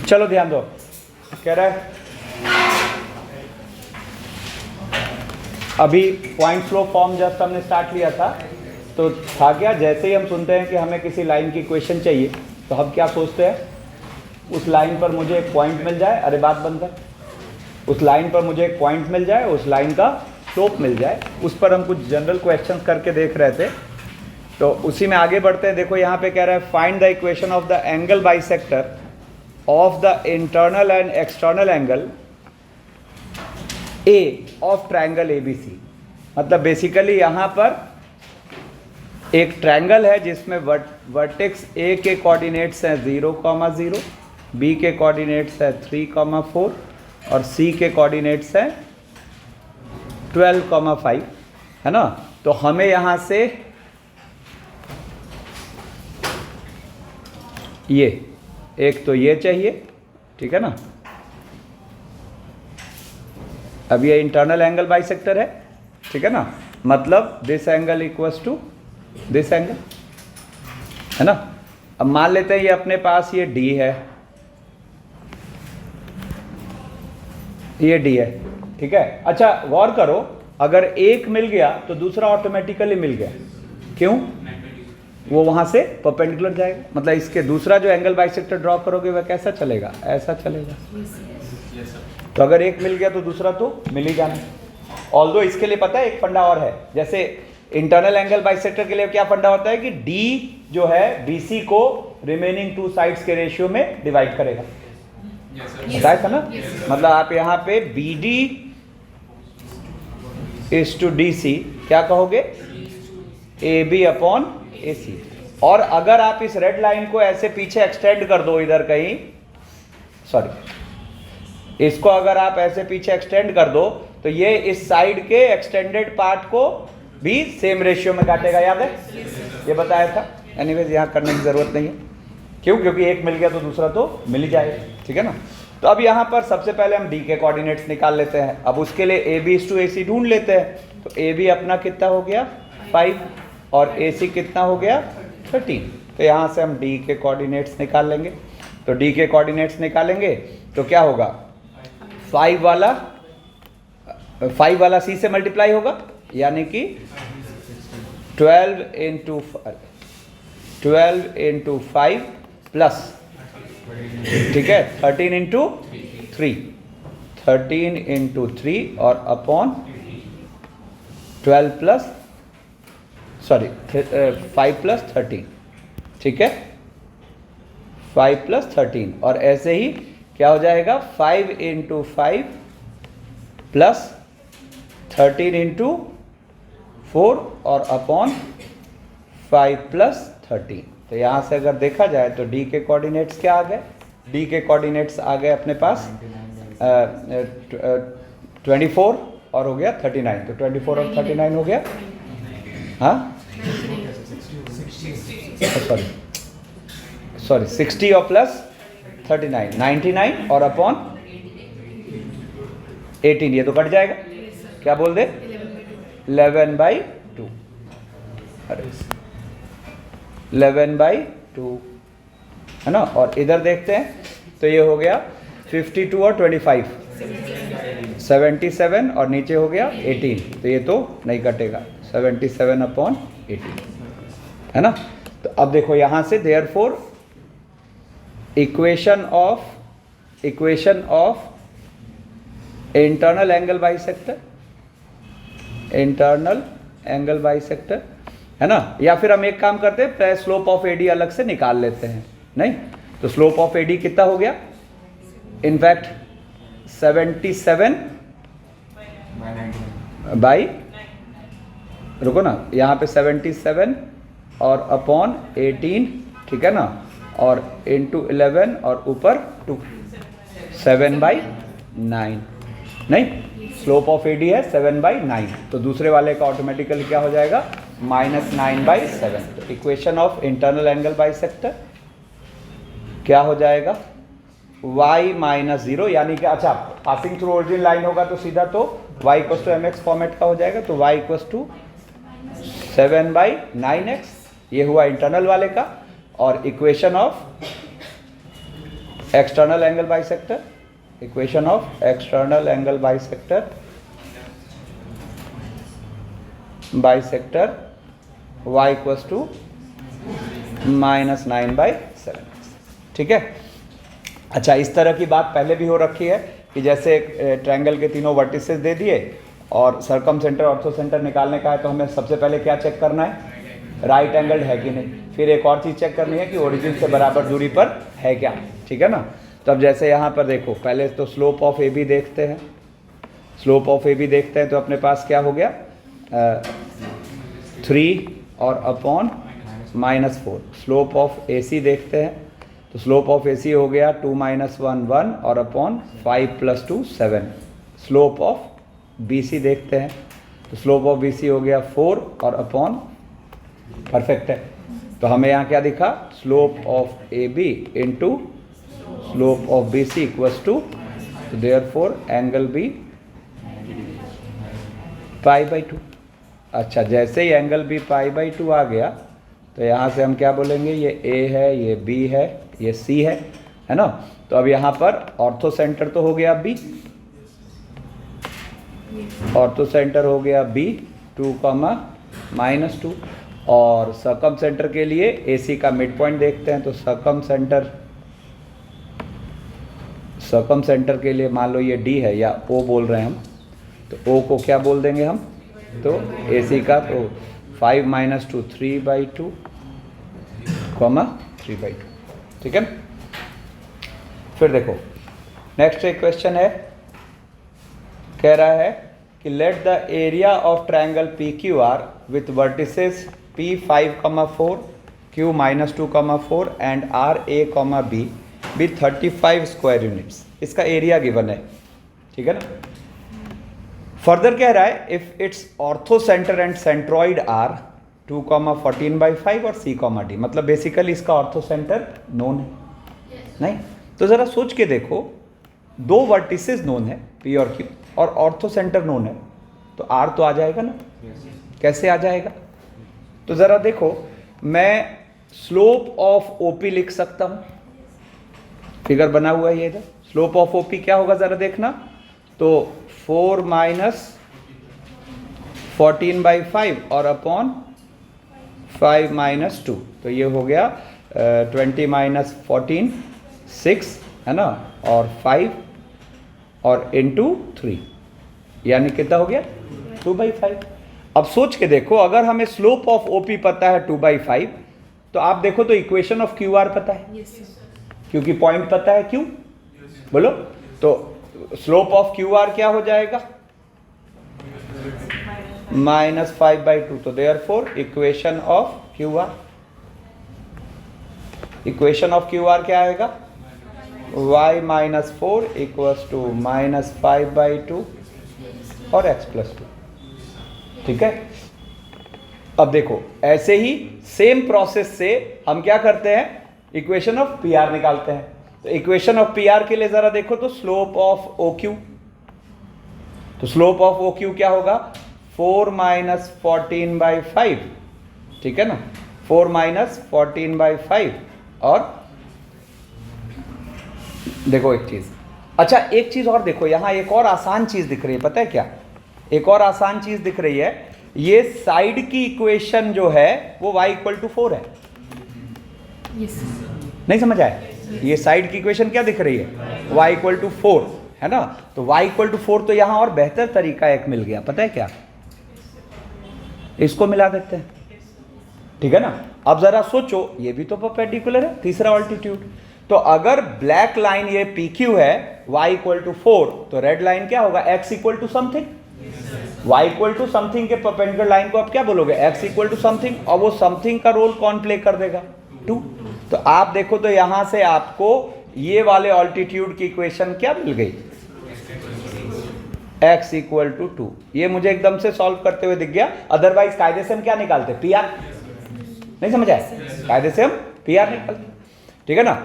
चलो ध्यान दो, कह रहा है अभी पॉइंट फ्लो फॉर्म जस्ट हमने स्टार्ट लिया था, तो था क्या, जैसे ही हम सुनते हैं कि हमें किसी लाइन की इक्वेशन चाहिए तो हम क्या सोचते हैं, उस लाइन पर मुझे एक पॉइंट मिल जाए, अरे बात बंद कर, उस लाइन पर मुझे एक पॉइंट मिल जाए, उस लाइन का स्लोप मिल जाए। उस पर हम कुछ जनरल क्वेश्चंस करके देख रहे थे, तो उसी में आगे बढ़ते हैं। देखो यहाँ पे कह रहा है find the equation of the angle bisector of the internal and external angle A of triangle ABC। मतलब बेसिकली यहाँ पर एक ट्रायंगल है जिसमें वर्टेक्स A के कोऑर्डिनेट्स हैं 0,0, B के कोऑर्डिनेट्स हैं 3,4 और C के कोऑर्डिनेट्स हैं 12,5, है ना। तो हमें यहाँ से ये एक तो ये चाहिए, ठीक है ना। अब ये इंटरनल एंगल बाइसेक्टर है, ठीक है ना, मतलब this angle equals to this angle, है ना। अब मान लेते हैं ये अपने पास ये D है, ये D है, ठीक है। अच्छा गौर करो, अगर एक मिल गया तो दूसरा ऑटोमेटिकली मिल गया, क्यों, वो वहां से परपेंडिकुलर जाएगा। मतलब इसके दूसरा जो एंगल बाइसेक्टर ड्रॉ करोगे वह कैसा चलेगा, ऐसा चलेगा। तो अगर एक मिल गया तो दूसरा तो मिल ही जाना। ऑल्दो इसके लिए पता है एक फंडा और है, जैसे इंटरनल एंगल बाइसेक्टर के लिए क्या फंडा होता है कि D जो है BC को रिमेनिंग टू साइड्स के रेशियो में डिवाइड करेगा, बताया था ना। मतलब आप यहाँ पे BD इज टू DC क्या कहोगे, AB अपॉन AC। और अगर आप इस रेड लाइन को ऐसे पीछे एक्सटेंड कर दो इधर कहीं, सॉरी, इसको अगर आप ऐसे पीछे एक्सटेंड कर दो तो ये इस साइड के एक्सटेंडेड पार्ट को भी सेम रेशियो में काटेगा, याद है, ये बताया था। एनीवेज यहाँ करने की जरूरत नहीं है, क्यों, क्योंकि एक मिल गया तो दूसरा तो मिल ही जाएगा, ठीक है ना। तो अब यहाँ पर सबसे पहले हम D के कोऑर्डिनेट्स निकाल लेते हैं। अब उसके लिए AB इज टू AC ढूंढ लेते हैं। तो AB अपना कितना हो गया 5 और AC कितना हो गया 13। तो यहाँ से हम D के कोऑर्डिनेट्स निकाल लेंगे। तो D के कोऑर्डिनेट्स निकालेंगे तो क्या होगा, 5 वाला C से मल्टीप्लाई होगा, यानी कि 12 इंटू 5 प्लस, ठीक है, 13 इंटू 3, 13 इंटू 3 और अपॉन 12 प्लस, सॉरी 5 प्लस 13, ठीक है, 5 प्लस 13। और ऐसे ही क्या हो जाएगा 5 इंटू 5 प्लस 13 इंटू 4 और अपॉन 5 प्लस 13। तो यहाँ से अगर देखा जाए तो D के कोऑर्डिनेट्स क्या आ गए, D के कोऑर्डिनेट्स आ गए अपने पास 24 और हो गया 39। तो 24 और 39 हो गया, हाँ सॉरी 60 और प्लस 39 99 और अपॉन 18, ये तो कट जाएगा, क्या बोल दे 11/2, अरे 11/2, है ना। और इधर देखते हैं तो ये हो गया 52 और 25 77 और नीचे हो गया 18, तो ये तो नहीं कटेगा, 77 अपॉन 18, है ना। तो अब देखो यहाँ से therefore equation of internal angle bisector, है ना। या फिर हम एक काम करते हैं, स्लोप ऑफ AD अलग से निकाल लेते हैं, नहीं तो स्लोप ऑफ AD कितना हो गया, इनफैक्ट 77 बाई, रुको ना, यहाँ पे 77 और अपॉन 18, ठीक है ना, और इंटू 11 और ऊपर 2, 7/9, नहीं स्लोप ऑफ AD है 7/9, तो दूसरे वाले का ऑटोमेटिकली क्या हो जाएगा -9/7। तो equation of internal angle bisector क्या हो जाएगा y -0, यानी कि अच्छा पासिंग थ्रू ओरिजिन लाइन होगा तो सीधा तो y = mx फॉर्मेट का हो जाएगा। तो y = 7/9x, ये हुआ इंटरनल वाले का। और equation of external angle bisector, equation of external angle bisector y equals to -9/7। ठीक है। अच्छा, इस तरह की बात पहले भी हो रखी है कि जैसे ट्रायंगल के तीनों वर्टिसेस दे दिए और सर्कम सेंटर ऑर्थो सेंटर निकालने का है, तो हमें सबसे पहले क्या चेक करना है, राइट एंगल है कि नहीं। फिर एक और चीज़ चेक करनी है कि ओरिजिन से बराबर दूरी पर है क्या। ठीक है ना। तो अब जैसे यहाँ पर देखो, पहले तो स्लोप ऑफ ए बी देखते हैं। स्लोप ऑफ ए बी देखते हैं तो अपने पास क्या हो गया, 3 और अपॉन -4। स्लोप ऑफ ए सी देखते हैं तो स्लोप ऑफ ए सी हो गया 2 - 1 1 और upon 5 + 2 7। Slope of B C देखते हैं तो स्लोप ऑफ बी सी हो गया 4 और अपॉन, परफेक्ट है। तो हमें यहाँ क्या दिखा, slope of A B into slope of B C equals to, तो देयरफॉर एंगल बी π/2। अच्छा, जैसे ही एंगल बी π/2 आ गया तो यहाँ से हम क्या बोलेंगे, ये ए है, ये बी है, ये सी है ना। तो अब यहाँ पर ऑर्थो सेंटर तो हो गया बी, ऑर्थो सेंटर हो गया बी 2, -2, और सर्कम सेंटर के लिए ए सी का मिड पॉइंट देखते हैं। तो सर्कम सेंटर के लिए मान लो ये डी है या ओ बोल रहे हैं हम, तो ओ को क्या बोल देंगे हम, तो ए सी का तो 5 - 2 3/2, 3/2। ठीक है। फिर देखो नेक्स्ट एक क्वेश्चन है, कह रहा है कि let the area of triangle P Q R with vertices P 5,4, Q -2,4 and R A, B with 35 square units. इसका एरिया गिवन है। ठीक है ना। फर्दर कह रहा है if its orthocentre and centroid are 2, 14/5 और सी, डी। मतलब बेसिकली इसका ऑर्थो सेंटर नोन है, नहीं? तो ज़रा सोच के देखो, दो वर्टिसेस नोन है पी और क्यू और ऑर्थो सेंटर नोन है, तो आर तो आ जाएगा ना। कैसे आ जाएगा, तो ज़रा देखो, मैं स्लोप ऑफ ओपी लिख सकता हूँ, फिगर बना हुआ है ये इधर। स्लोप ऑफ ओपी क्या होगा ज़रा देखना, तो 4 - 14/5 और अपॉन 5 - 2, तो ये हो गया 20 - 14 6 है ना, और 5 और इंटू 3, यानी कितना हो गया 2/5। अब सोच के देखो, अगर हमें स्लोप ऑफ ओपी पता है 2/5, तो आप देखो तो इक्वेशन ऑफ क्यू आर पता है, क्योंकि पॉइंट पता है क्यू, बोलो। तो स्लोप ऑफ क्यू आर क्या हो जाएगा, -5/2। तो therefore equation of Q R क्या आएगा, y - 4 = -5/2 और x + 2। ठीक है। अब देखो, ऐसे ही सेम प्रोसेस से हम क्या करते हैं, इक्वेशन ऑफ पी आर निकालते हैं। तो इक्वेशन ऑफ पी आर के लिए जरा देखो, तो स्लोप ऑफ ओ क्यू, तो स्लोप ऑफ ओ क्यू क्या होगा, 4 - 14/5। ठीक है ना, 4 - 14/5। और देखो एक चीज, अच्छा एक चीज और देखो, यहां एक और आसान चीज दिख रही है, पता है क्या, एक और आसान चीज दिख रही है। ये साइड की इक्वेशन जो है वो y = 4 है। नहीं समझ आया, ये साइड की इक्वेशन क्या दिख रही है, y = 4 है ना। तो y = 4, तो यहां और बेहतर तरीका एक मिल गया, पता है क्या, इसको मिला देते हैं। ठीक है ना। अब जरा सोचो, ये भी तो परपेंडिकुलर है, तीसरा ऑल्टीट्यूड। तो अगर ब्लैक लाइन ये PQ है, y = 4, तो रेड लाइन क्या होगा, x = समथिंग। y = समथिंग के परपेंडिकुलर लाइन को आप क्या बोलोगे, x = समथिंग, और वो समथिंग का रोल कौन प्ले कर देगा, 2। तो आप देखो, तो यहां से आपको ये वाले ऑल्टीट्यूड की इक्वेशन क्या मिल गई, x = 2। ये मुझे एकदम से सॉल्व करते हुए दिख गया। अदरवाइज कायदे से हम क्या निकालते, पी आर। नहीं समझ आया, कायदे से हम पी आर निकालते। ठीक है ना।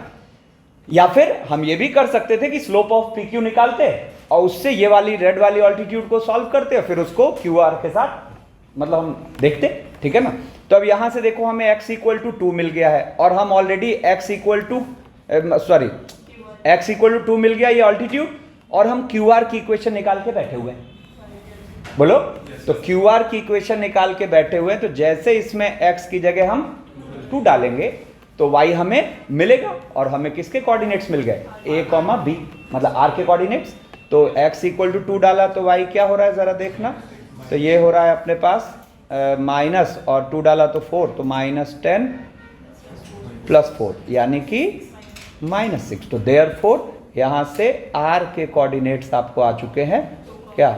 या फिर हम ये भी कर सकते थे कि स्लोप ऑफ पी क्यू निकालते और उससे ये वाली रेड वाली ऑल्टीट्यूड को सॉल्व करते और फिर उसको क्यू आर के साथ मतलब हम देखते। ठीक है ना। तो अब यहां से देखो, हमें x = 2 मिल गया है, और हम already x = x equal to 2 मिल गया, ये ऑल्टीट्यूड, और हम QR की इक्वेशन निकाल के बैठे हुए हैं। बोलो, तो QR की इक्वेशन निकाल के बैठे हुए हैं, तो जैसे इसमें x की जगह हम 2 डालेंगे तो y हमें मिलेगा, और हमें किसके कोऑर्डिनेट्स मिल गए, a, b, मतलब r के कोऑर्डिनेट्स। तो x इक्वल टू 2 डाला तो y क्या हो रहा है जरा देखना, तो ये हो रहा है अपने पास माइनस, और 2 डाला तो 4, तो -10 + 4 यानी कि -6। तो देयरफॉर यहाँ से r के कोऑर्डिनेट्स आपको आ चुके हैं क्या,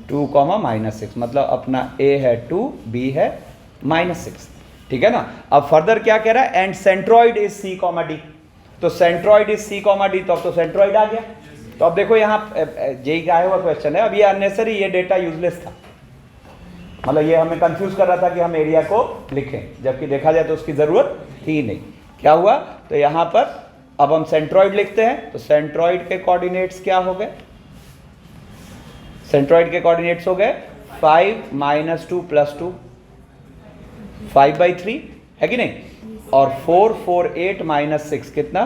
2, -6, मतलब अपना a है 2, b है -6, ठीक है ना। अब फर्दर क्या कह रहा है, and centroid is c, d, तो सेंट्रॉइड इज c, d, तो अब तो सेंट्रॉइड आ गया। तो अब देखो यहाँ जेई का आया हुआ क्वेश्चन है, अब ये अननेसेसरी, ये डेटा यूजलेस था, मतलब ये हमें कंफ्यूज कर रहा था कि हम एरिया को लिखें, जबकि देखा जाए तो उसकी जरूरत थी नहीं। क्या हुआ, तो यहाँ पर अब हम सेंट्रॉइड लिखते हैं, तो सेंट्रॉइड के कोऑर्डिनेट्स क्या हो गए, सेंट्रॉइड के कोऑर्डिनेट्स हो गए 5 - 2 + 2, 5/3 है कि नहीं, और 4, 4, 8 - 6 कितना,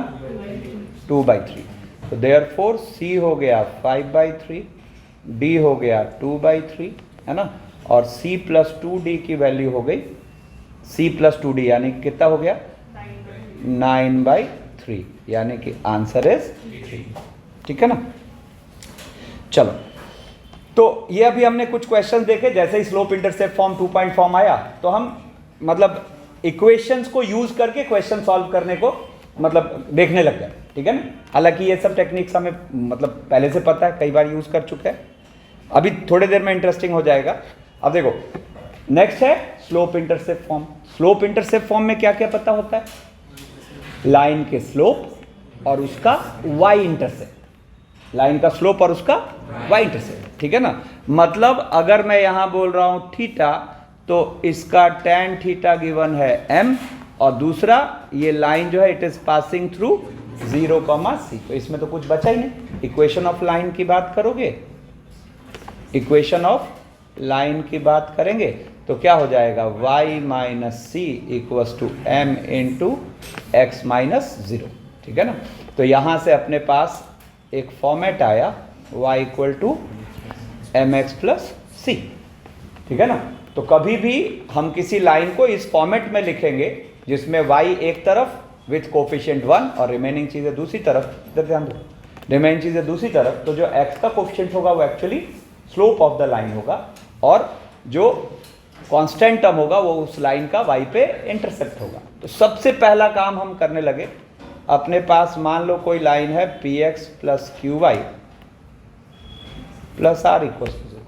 2/3। तो देयरफॉर C हो गया 5/3, D हो गया 2/3, है ना, और C + 2D की वैल्यू हो गई, C + 2D यानी कितना हो गया, 9/3, यानी कि आंसर इज 3, ठीक है ना। चलो, तो ये अभी हमने कुछ क्वेश्चंस देखे, जैसे ही slope intercept form 2 point form आया तो हम मतलब इक्वेशंस को यूज करके क्वेश्चन सॉल्व करने को मतलब देखने लग गए, ठीक है ना। हालांकि ये सब टेक्निक्स हमें मतलब पहले से पता है, कई बार यूज कर चुके हैं, अभी थोड़ी देर में इंटरेस्टिंग हो जाएगा। अब देखो नेक्स्ट है slope intercept form. Slope intercept form में क्या क्या पता होता है, लाइन के स्लोप और उसका y इंटरसेप्ट, लाइन का स्लोप और उसका y इंटरसेप्ट, ठीक है ना। मतलब अगर मैं यहां बोल रहा हूं थीटा, तो इसका tan थीटा गिवन है m, और दूसरा ये लाइन जो है it is passing through 0, c, तो इसमें तो कुछ बचा ही नहीं। इक्वेशन ऑफ लाइन की बात करोगे, इक्वेशन ऑफ लाइन की बात करेंगे तो क्या हो जाएगा, y - c = m × x - 0, ठीक है ना। तो यहां से अपने पास एक फॉर्मेट आया y = mx + c, ठीक है ना। तो कभी भी हम किसी लाइन को इस फॉर्मेट में लिखेंगे जिसमें y एक तरफ विथ कोफिशिएंट 1 और रिमेनिंग चीजें दूसरी तरफ, इधर ध्यान दो, रिमेनिंग चीजें दूसरी तरफ, तो जो x का कोफिशिएंट होगा वो actually slope of the line होगा, और जो कांस्टेंट टर्म होगा वो उस लाइन का y पे इंटरसेप्ट होगा। तो सबसे पहला काम हम करने लगे, अपने पास मान लो कोई लाइन है px + qy + r = 0,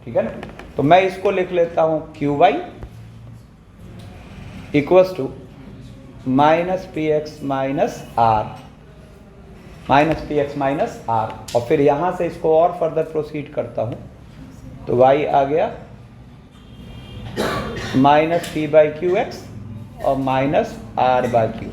ठीक है ना। तो मैं इसको लिख लेता हूं qy - px - r, -px - r, और फिर यहां से इसको और फर्दर प्रोसीड करता हूं, तो y आ गया -p/qx और -r/q।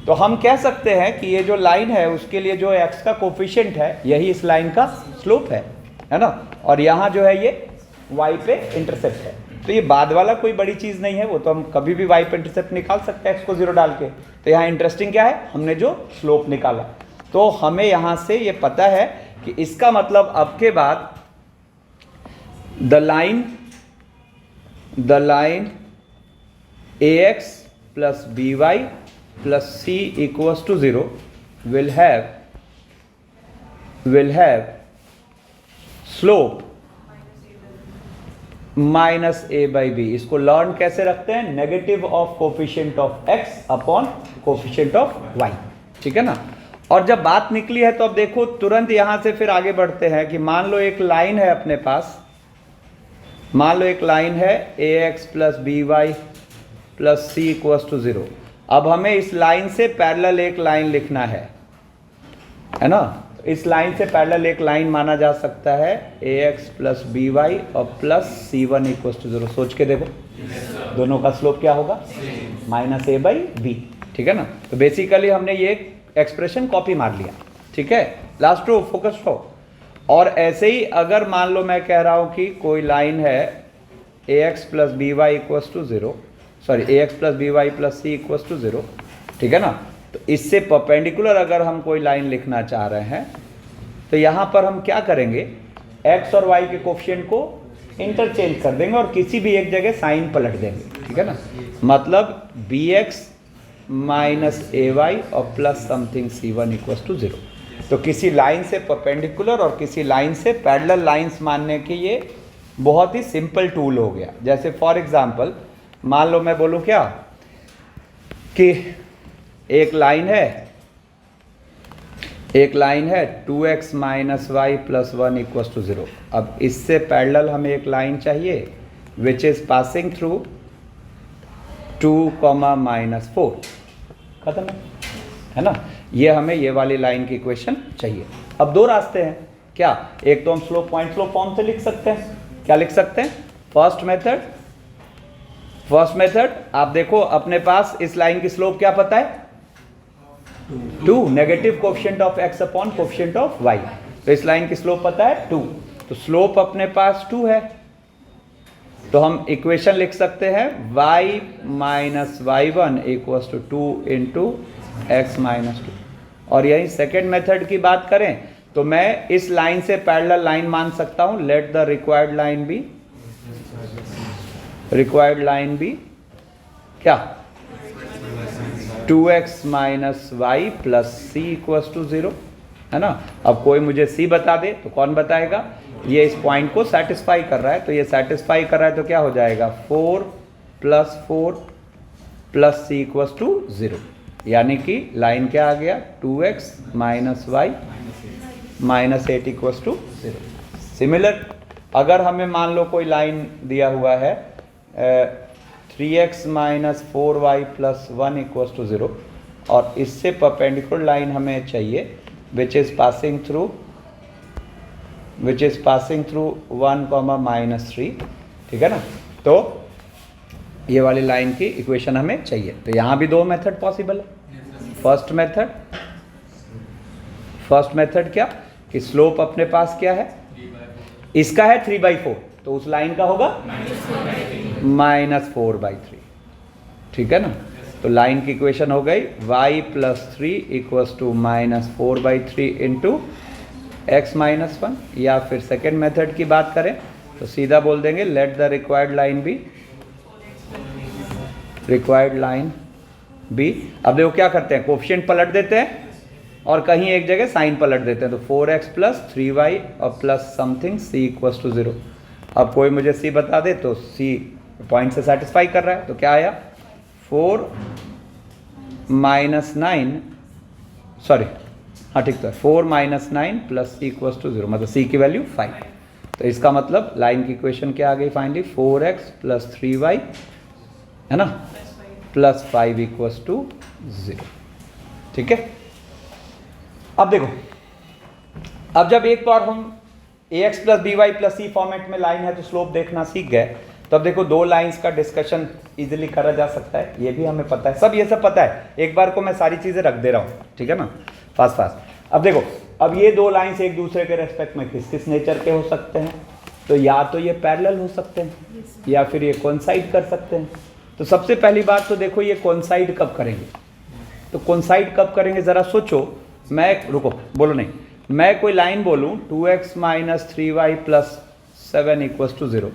तो हम कह सकते हैं कि ये जो लाइन है उसके लिए जो x का कोफिशिएंट है यही इस लाइन का स्लोप है ना, और यहाँ जो है ये y पे इंटरसेप्ट है। तो ये बाद वाला कोई बड़ी चीज़ नहीं है, वो तो हम कभी भी y पे इंटरसेप्ट निकाल सकते हैं x को 0 डाल के। तो यहाँ इंटरेस्टिंग क्या है, हमने जो स्लोप निकाला, तो हमें यहाँ से ये पता है कि इसका मतलब अब के बाद the line ax + by + c = 0 will have slope -a/b। इसको लर्न कैसे रखते हैं, negative of coefficient of x upon coefficient of y, ठीक है ना। और जब बात निकली है तो अब देखो तुरंत यहां से फिर आगे बढ़ते हैं कि मान लो एक लाइन है अपने पास, मान लो एक लाइन है ax + by + c = 0। अब हमें इस लाइन से पैरेलल एक लाइन लिखना है ना। इस लाइन से पैरेलल एक लाइन माना जा सकता है ax + by और प्लस c1 = 0। सोच के देखो दोनों का स्लोप क्या होगा, -a/b, ठीक है ना। तो बेसिकली हमने ये एक्सप्रेशन कॉपी मार लिया, ठीक है। लास्ट रो फोकस हो। और ऐसे ही अगर मान लो मैं कह रहा हूं कि कोई लाइन है ax + by = 0, sorry ax + by + c = 0, ठीक है ना। तो इससे परपेंडिकुलर अगर हम कोई लाइन लिखना चाह रहे हैं तो यहाँ पर हम क्या करेंगे, x और y के कोफिशिएंट को इंटरचेंज कर देंगे और किसी भी एक जगह साइन पलट देंगे, ठीक है ना। मतलब bx माइनस ay और plus something c1 equals to 0। तो किसी लाइन से परपेंडिकुलर और किसी लाइन से पैरेलल लाइंस मानने की ये बहुत ही सिंपल टूल हो गया। जैसे फॉर एग्जांपल मान लो मैं बोलूँ क्या कि एक लाइन है 2x minus y plus 1 equals to 0। अब इससे पैरेलल हमें एक लाइन चाहिए विच इज पासिंग थ्रू 2, -4। खत्म है ना। ये हमें ये वाली लाइन की इक्वेशन चाहिए। अब दो रास्ते हैं क्या, एक तो हम स्लोप पॉइंट स्लोप फॉर्म से लिख सकते हैं। क्या लिख सकते हैं? फर्स्ट मेथड आप देखो अपने पास इस लाइन की स्लोप क्या पता है, 2, negative coefficient of x upon coefficient of y। तो इस लाइन की स्लोप पता है 2, तो स्लोप अपने पास 2 है। तो हम इक्वेशन लिख सकते हैं y minus y1 equals to 2 into x minus 2। और यही सेकेंड मेथड की बात करें तो मैं इस लाइन से पैरेलल लाइन मान सकता हूं, let the required line be क्या, 2x minus y plus C equals to 0, है ना। अब कोई मुझे c बता दे तो कौन बताएगा, ये इस पॉइंट को सेटिस्फाई कर रहा है। तो ये सेटिस्फाई कर रहा है तो क्या हो जाएगा, 4 प्लस सी इक्वल्स टू 0। यानी कि लाइन क्या आ गया, 2x minus y minus 8 equals to 0। Similar अगर हमें मान लो कोई लाइन दिया हुआ है 3x minus 4y plus 1 equals to 0 और इससे परपेंडिकुलर लाइन हमें चाहिए विच इज पासिंग थ्रू 1, -3, ठीक है ना। तो ये वाली लाइन की इक्वेशन हमें चाहिए। तो यहाँ भी दो मेथड पॉसिबल है। फर्स्ट मेथड क्या कि स्लोप अपने पास क्या है, इसका है 3/4 तो उस लाइन का होगा -4/3, ठीक है ना। तो लाइन की इक्वेशन हो गई y plus 3 equals to -4/3 into x minus 1। या फिर सेकेंड मेथड की बात करें तो सीधा बोल देंगे let the required line be. अब देखो क्या करते हैं, कोफिशिएंट पलट देते हैं और कहीं एक जगह साइन पलट देते हैं। तो 4x प्लस 3y और plus something c equals to 0। अब कोई मुझे c बता दे तो c पॉइंट से सेटिस्फाई कर रहा है। तो क्या आया, 4 minus 9 plus c equals to 0, मतलब c की वैल्यू 5। तो इसका मतलब लाइन की इक्वेशन क्या आ गई फाइनली, 4x प्लस 3y, है ना, प्लस 5 इक्वल्स टू 0, ठीक है। अब देखो, अब जब एक बार हम ax plus by plus c format में लाइन है तो स्लोप देखना सीख गए, तो अब देखो दो लाइंस का डिस्कशन इजीली करा जा सकता है। ये भी हमें पता है, सब ये सब पता है। एक बार को मैं सारी चीज़ें रख दे रहा हूँ, ठीक है ना, फास्ट। अब देखो, अब ये दो लाइंस एक दूसरे के रेस्पेक्ट में किस किस नेचर के हो सकते हैं, तो या तो ये पैरेलल हो सकते हैं या फिर ये कोइंसाइड कर सकते हैं। तो सबसे पहली बात तो देखो ये कोइंसाइड कब करेंगे, तो कोइंसाइड कब करेंगे ज़रा सोचो। मैं कोई लाइन बोलूँ 2x minus 3y plus 7 equals to 0।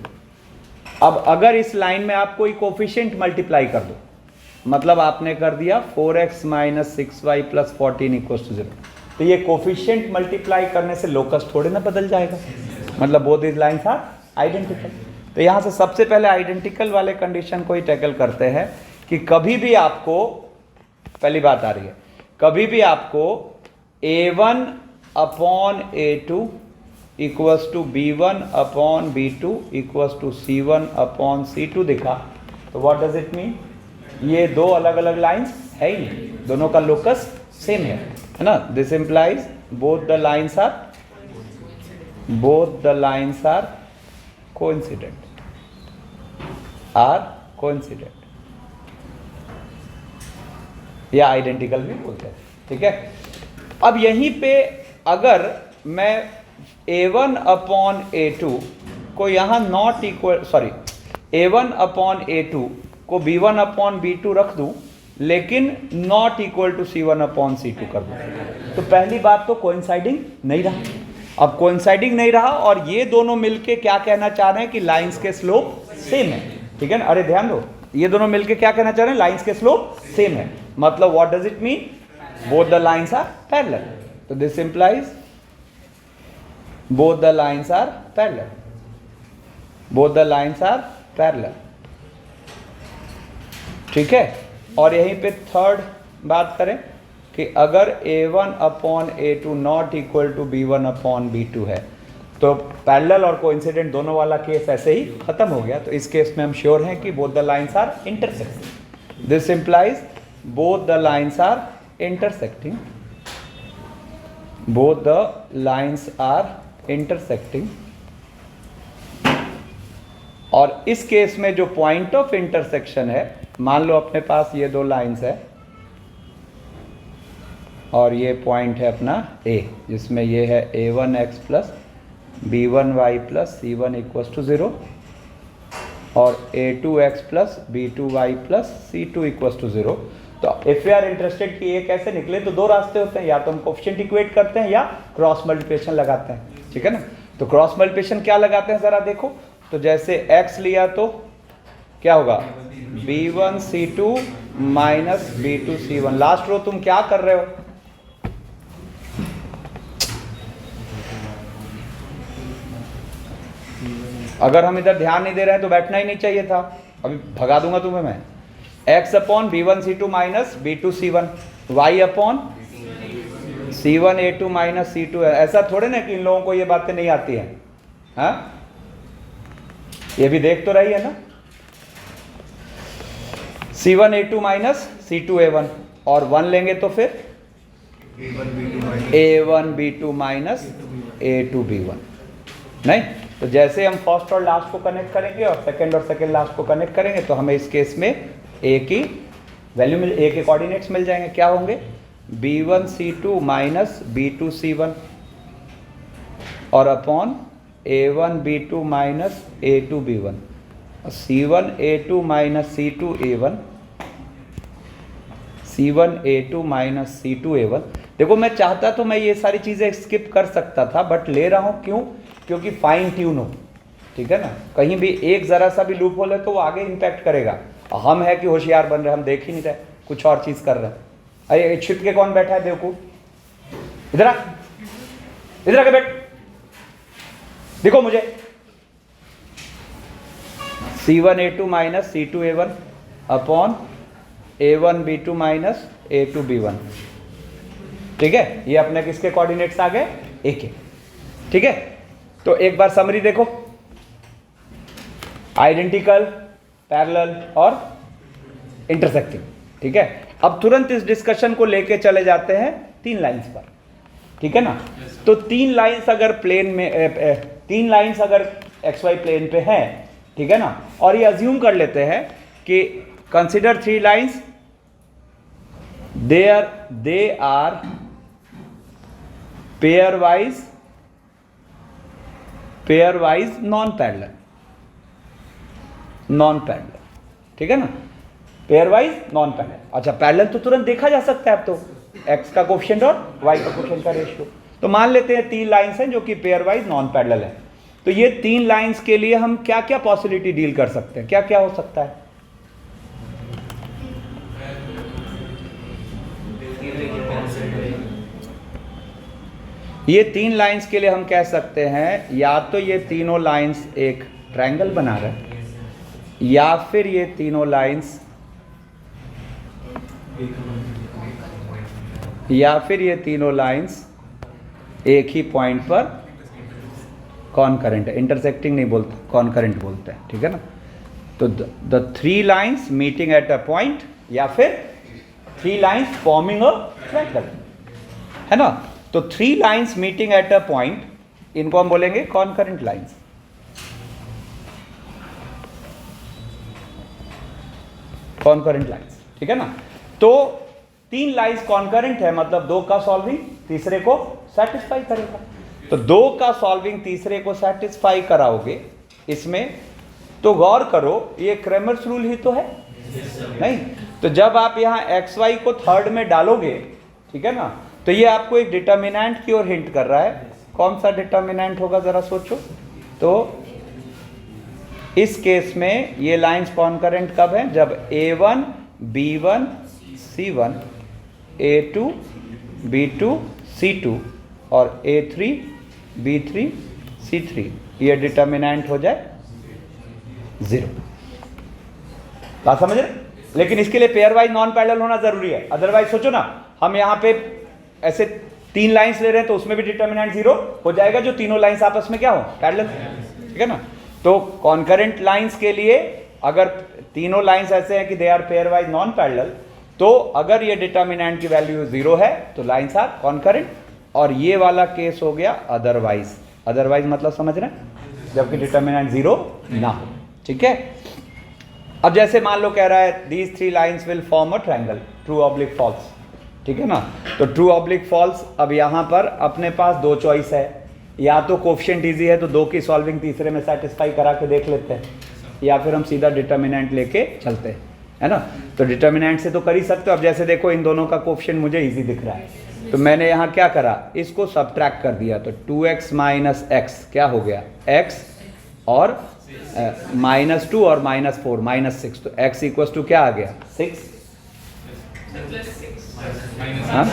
अब अगर इस लाइन में आप कोई कोफिशिएंट मल्टीप्लाई कर दो, मतलब आपने कर दिया 4x minus 6y plus 14 equals to 0, तो ये कोफिशिएंट मल्टीप्लाई करने से लोकस थोड़े ना बदल जाएगा, मतलब both this lines are identical. तो यहाँ से सबसे पहले आइडेंटिकल वाले कंडीशन को ही टैकल करते हैं कि कभी भी आपको, पहली बात आ रही है, कभी भी आपको a1 upon a2 equals to b1 upon b2 equals to c1 upon c2 दिखा, तो व्हाट डज इट मीन, ये दो अलग अलग लाइंस है ही नहीं, दोनों का लोकस सेम है ना। This implies both the lines are coincident या आइडेंटिकल भी बोलते हैं, ठीक है। अब यहीं पे अगर मैं a1 अपॉन a2 को यहाँ a1 अपॉन a2 को b1 अपॉन b2 रख दूँ, लेकिन not equal to C1 upon C2 कर दो। तो पहली बात तो कोइंसाइडिंग नहीं रहा। अब कोइंसाइडिंग नहीं रहा और ये दोनों मिलके क्या कहना चाह रहे हैं कि लाइंस के स्लोप सेम है, ठीक है ना। अरे ध्यान दो, ये दोनों मिलके क्या कहना चाह रहे हैं, लाइंस के स्लोप सेम है। मतलब what does it mean, both the lines are parallel. तो this implies both the lines are parallel, both the lines are parallel, ठीक है। और यहीं पे थर्ड बात करें कि अगर A1 upon A2 not equal to B1 upon B2 है तो पैरेलल और कोइंसिडेंट दोनों वाला केस ऐसे ही खत्म हो गया। तो इस केस में हम श्योर हैं कि both the lines are intersecting. This implies both the lines are intersecting, both the lines are intersecting. और इस केस में जो पॉइंट ऑफ इंटरसेक्शन है, मान लो अपने पास ये दो लाइंस है और ये पॉइंट है अपना A, जिसमें ये है A1x plus B1y plus C1 equals to 0 और A2x plus B2y plus C2 equals to 0। तो इफ वी आर इंटरेस्टेड कि ये कैसे निकले, तो दो रास्ते होते हैं, या तो हम कोएफिशिएंट इक्वेट करते हैं या क्रॉस मल्टीप्लिकेशन लगाते हैं, ठीक है ना। तो क्रॉस मल्टीप्लिकेशन क्या लगाते हैं जरा देखो। तो जैसे x लिया तो क्या होगा, B1 C2 minus B2 C1। Last row तुम क्या कर रहे हो, अगर हम इधर ध्यान नहीं दे रहे हैं तो बैठना ही नहीं चाहिए था, अभी भगा दूंगा तुम्हें मैं। x upon B1 C2 minus B2 C1, y upon C1 A2 minus C2। ऐसा थोड़े ना कि इन लोगों को ये बातें नहीं आती हैं, हाँ, ये भी देख तो रही है ना। C1 A2 minus C2 A1 और 1 लेंगे तो फिर A1 B2 minus A2 B1। नहीं, तो जैसे हम फर्स्ट और लास्ट को कनेक्ट करेंगे और सेकंड लास्ट को कनेक्ट करेंगे तो हमें इस केस में A की वैल्यू मिल, A के कोऑर्डिनेट्स मिल जाएंगे। क्या होंगे, B1 C2 minus B2 C1 और upon A1 B2 minus A2 B1, C1 A2 minus C2 A1, C1 A2 minus C2 A1। देखो मैं चाहता तो मैं ये सारी चीज़ें स्किप कर सकता था, बट ले रहा हूँ क्यों, क्योंकि फाइन ट्यून हो, ठीक है ना। कहीं भी एक ज़रा सा भी लूप होल है तो वो आगे इम्पैक्ट करेगा। हम है कि होशियार बन रहे, हम देख ही नहीं रहे, कुछ और चीज़ कर रहे हैं। अरे छिप के कौन बैठा है बेवकूफ, इधर आ, इधर आके बैठ, देखो मुझे। C1 A2 minus C2 A1 upon A1 B2 minus A2 B1, ठीक है। ये अपने किसके कोऑर्डिनेट्स आ गए, A के, ठीक है। तो एक बार समरी देखो, आइडेंटिकल, पैरेलल और इंटरसेक्टिंग, ठीक है। अब तुरंत इस डिस्कशन को लेके चले जाते हैं 3 लाइंस पर, ठीक है ना। तो 3 लाइंस अगर प्लेन में 3 लाइंस अगर XY प्लेन पे हैं, ठीक है ना, और ये अज्यूम कर लेते हैं कि consider 3 lines, they are pairwise non parallel, ठीक है ना, पेयर वाइज नॉन पैरेलल। अच्छा, पैरेलल तो तुरंत देखा जा सकता है अब तो, x का कोएफिशिएंट और y का कोएफिशिएंट का रेशियो। तो मान लेते हैं 3 लाइंस हैं जो कि पेयर वाइज नॉन पैरेलल है। तो ये 3 लाइंस के लिए हम क्या क्या पॉसिबिलिटी डील कर सकते हैं, क्या क्या हो सकता है। ये 3 लाइंस के लिए हम कह सकते हैं, या तो ये तीनों लाइंस एक ट्रायंगल बना रहे हैं, या फिर ये तीनों लाइंस एक ही पॉइंट पर कॉनकरेंट है। इंटरसेक्टिंग नहीं बोलते, कॉनकरेंट बोलते हैं, ठीक है ना। तो the 3 lines meeting at a point, या फिर 3 लाइंस फॉर्मिंग अ ट्रायंगल, है ना। तो 3 lines meeting at a point, इनको हम बोलेंगे कॉनकरेंट लाइंस। कॉनकरेंट लाइंस, ठीक है ना। तो 3 लाइंस कॉनकरेंट है, मतलब 2 का सॉल्विंग तीसरे को सेटिस्फाई करेगा। तो 2 का सॉल्विंग तीसरे को सेटिस्फाई कराओगे इसमें, तो गौर करो ये क्रेमर्स रूल ही तो है, नहीं। तो जब आप यहाँ एक्स वाई को थर्ड में डालोगे, ठीक है ना, तो ये आपको एक डिटर्मिनेंट की ओर हिंट कर रहा है। कौन सा डिटर्मिनेंट होगा ज़रा सोचो। तो इस केस में ये लाइंस कॉन्करेंट कब है? जब A1 B1 C1 A2 B2 C2 और A3 B3 C3 ये डिटर्मिनेंट हो जाए 0। बात समझ रहे? लेकिन इसके लिए पेयर वाइज नॉन पैरेलल होना जरूरी है, अदरवाइज सोचो ना, हम यहाँ पे ऐसे 3 लाइंस ले रहे हैं तो उसमें भी डिटर्मिनेंट 0 हो जाएगा, जो तीनों लाइंस आपस में क्या हो? पैरेलल, ठीक है ना। तो कॉन्करेंट लाइंस के लिए अगर तीनों लाइंस ऐसे हैं कि they are pairwise non parallel, तो अगर ये डिटर्मिनेंट की वैल्यू 0 है तो लाइंस आर कॉन्करेंट, और ये वाला केस हो गया अदरवाइज। अदरवाइज मतलब समझ रहे हैं, जबकि डिटर्मिनेंट 0 ना हो, ठीक है। अब जैसे मान लो कह रहा है these 3 lines will form a triangle, true oblique false, ठीक है ना। तो ट्रू ऑब्लिक फॉल्स, अब यहाँ पर अपने पास 2 चॉइस है, या तो कोफिशिएंट इजी है तो 2 की सॉल्विंग तीसरे में सेटिस्फाई करा के देख लेते हैं, या फिर हम सीधा डिटर्मिनेंट लेके चलते हैं, है ना। तो डिटर्मिनेंट से तो कर ही सकते हो। अब जैसे देखो इन दोनों का कोफिशिएंट मुझे इजी दिख रहा है, तो मैंने यहाँ क्या करा, इसको सब्ट्रैक्ट कर दिया, तो 2x माइनस एक्स क्या हो गया? x और -2 और -4 -6, तो x इक्वल्स टू क्या आ गया? 6। हाँ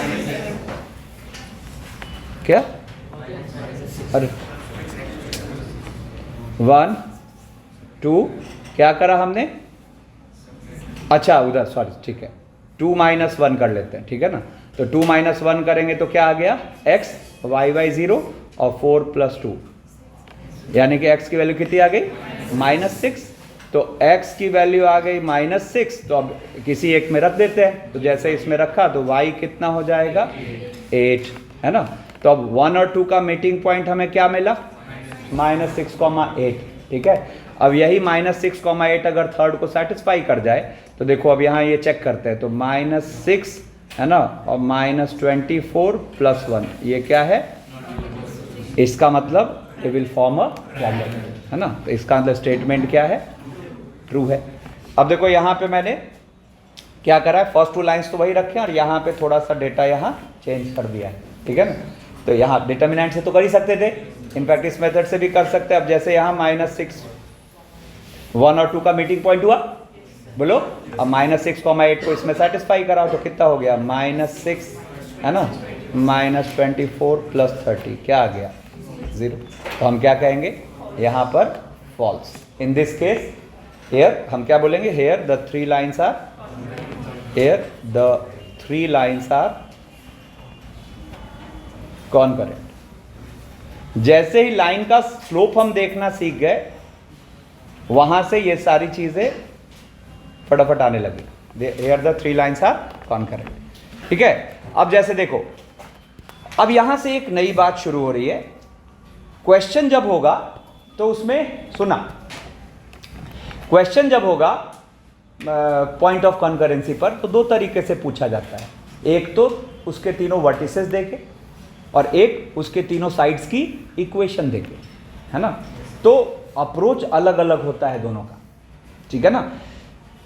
क्या? अरे 1 2 क्या करा हमने? अच्छा उधर सॉरी, ठीक है, 2 - 1 कर लेते हैं, ठीक है ना। तो 2 - 1 करेंगे तो क्या आ गया? x y/0 और 4 + 2, यानी कि x की वैल्यू कितनी आ गई? -6। तो x की वैल्यू आ गई -6, तो अब किसी एक में रख देते हैं, तो जैसे इसमें रखा तो y कितना हो जाएगा? 8, है ना। तो अब 1 और 2 का मीटिंग पॉइंट हमें क्या मिला? -6,8, ठीक है। अब यही -6,8 अगर थर्ड को सेटिस्फाई कर जाए तो देखो अब यहाँ ये चेक करते हैं, तो -6 है ना, और -24 + 1 ये क्या है? इसका मतलब it will form a triangle, है ना। तो इसका मतलब स्टेटमेंट क्या है? ट्रू है। अब देखो यहाँ पे मैंने क्या करा है, फर्स्ट 2 लाइंस तो वही रखे और यहाँ पे थोड़ा सा डेटा यहाँ चेंज कर दिया है, ठीक है ना। तो यहाँ डिटर्मिनेंट से तो कर ही सकते थे, इनफैक्ट इस मेथड से भी कर सकते हैं। अब जैसे यहाँ -6 1 और 2 का मीटिंग पॉइंट हुआ, बोलो, अब -6,8 को इसमें सेटिस्फाई कराओ तो कितना हो गया? -6, है ना, -24 + 30 क्या आ गया? 0। तो हम क्या कहेंगे यहाँ पर? False. In this case here हम क्या बोलेंगे? Here the 3 lines are, here the 3 lines are concurrent. जैसे ही लाइन का स्लोप हम देखना सीख गए, वहां से ये सारी चीजें फटाफट आने लगी। Here the 3 lines are concurrent, ठीक है। अब जैसे देखो, अब यहां से एक नई बात शुरू हो रही है। क्वेश्चन जब होगा तो उसमें सुना, क्वेश्चन जब होगा पॉइंट ऑफ कॉन्करेंसी पर, तो 2 तरीके से पूछा जाता है। एक तो उसके तीनों वर्टिसेस देके, और एक उसके तीनों साइड्स की इक्वेशन देके, है ना। तो अप्रोच अलग अलग होता है दोनों का, ठीक है ना।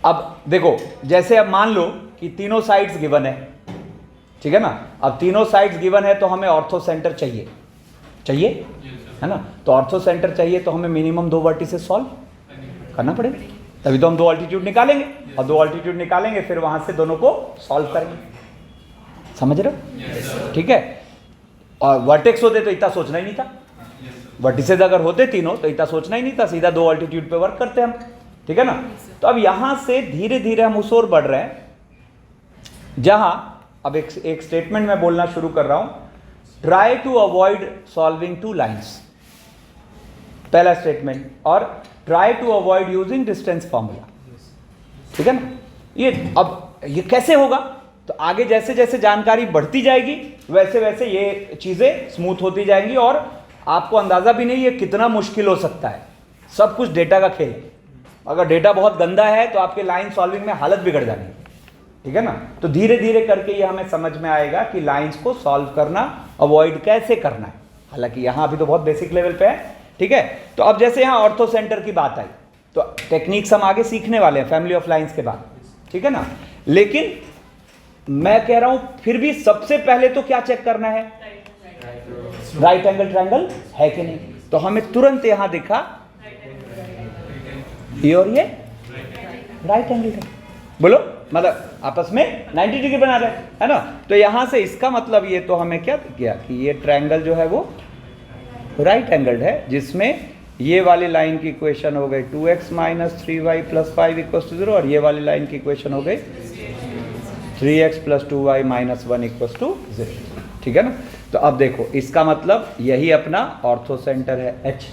अब देखो, जैसे अब मान लो कि तीनों साइड्स गिवन है, ठीक है ना। अब तीनों साइड्स गिवन है तो हमें ऑर्थो सेंटर चाहिए, है ना। तो ऑर्थो सेंटर चाहिए तो हमें मिनिमम 2 वर्टिसेस सॉल्व करना पड़ेगा, तभी तो हम 2 अल्टीट्यूड निकालेंगे, और 2 अल्टीट्यूड निकालेंगे फिर वहां से दोनों को सॉल्व करेंगे। समझ रहे हो? ठीक है। और वर्टेक्स होते तो इतना सोचना ही नहीं था, वर्टिसेस अगर होते तीनों तो इतना सोचना ही नहीं था, सीधा 2 अल्टीट्यूड पे वर्क करते हम, ठीक है ना। तो अब यहां से धीरे धीरे हम उस ओर बढ़ रहे हैं जहां अब एक स्टेटमेंट मैं बोलना शुरू कर रहा हूं, try to avoid solving 2 lines, पहला स्टेटमेंट, और try to avoid using distance formula, ठीक है ना। ये अब ये कैसे होगा? तो आगे जैसे जैसे जानकारी बढ़ती जाएगी वैसे वैसे ये चीजें स्मूथ होती जाएंगी, और आपको अंदाजा भी नहीं ये कितना मुश्किल हो सकता है। सब कुछ डेटा का खेल है। अगर डेटा बहुत गंदा है तो आपके लाइन सॉल्विंग में हालत बिगड़ जाएगी, ठीक है ना। तो धीरे धीरे करके ये हमें समझ में आएगा कि लाइंस को सॉल्व करना, अवॉइड कैसे करना है। हालांकि यहाँ अभी तो बहुत बेसिक लेवल पे है, ठीक है। तो अब जैसे यहाँ ऑर्थो सेंटर की बात आई, तो टेक्निक्स हम आगे सीखने वाले हैं फैमिली ऑफ लाइंस के बाद, ठीक है ना। लेकिन मैं कह रहा हूं फिर भी सबसे पहले तो क्या चेक करना है, राइट एंगल ट्रायंगल है कि नहीं। तो हमें तुरंत यहां दिखा ये और ये राइट एंगल है, बोलो मतलब आपस में 90 डिग्री बना रहे है ना। तो यहां से इसका मतलब ये तो हमें क्या किया कि ये ट्रायंगल जो है वो राइट एंगल्ड है, जिसमें ये वाली लाइन की इक्वेशन हो गई 2x - 3y + 5 = 0 और ये वाली लाइन की इक्वेशन हो गई 3x + 2y - 1 = 0। ठीक है ना। तो अब देखो इसका मतलब यही अपना ऑर्थो सेंटर है H।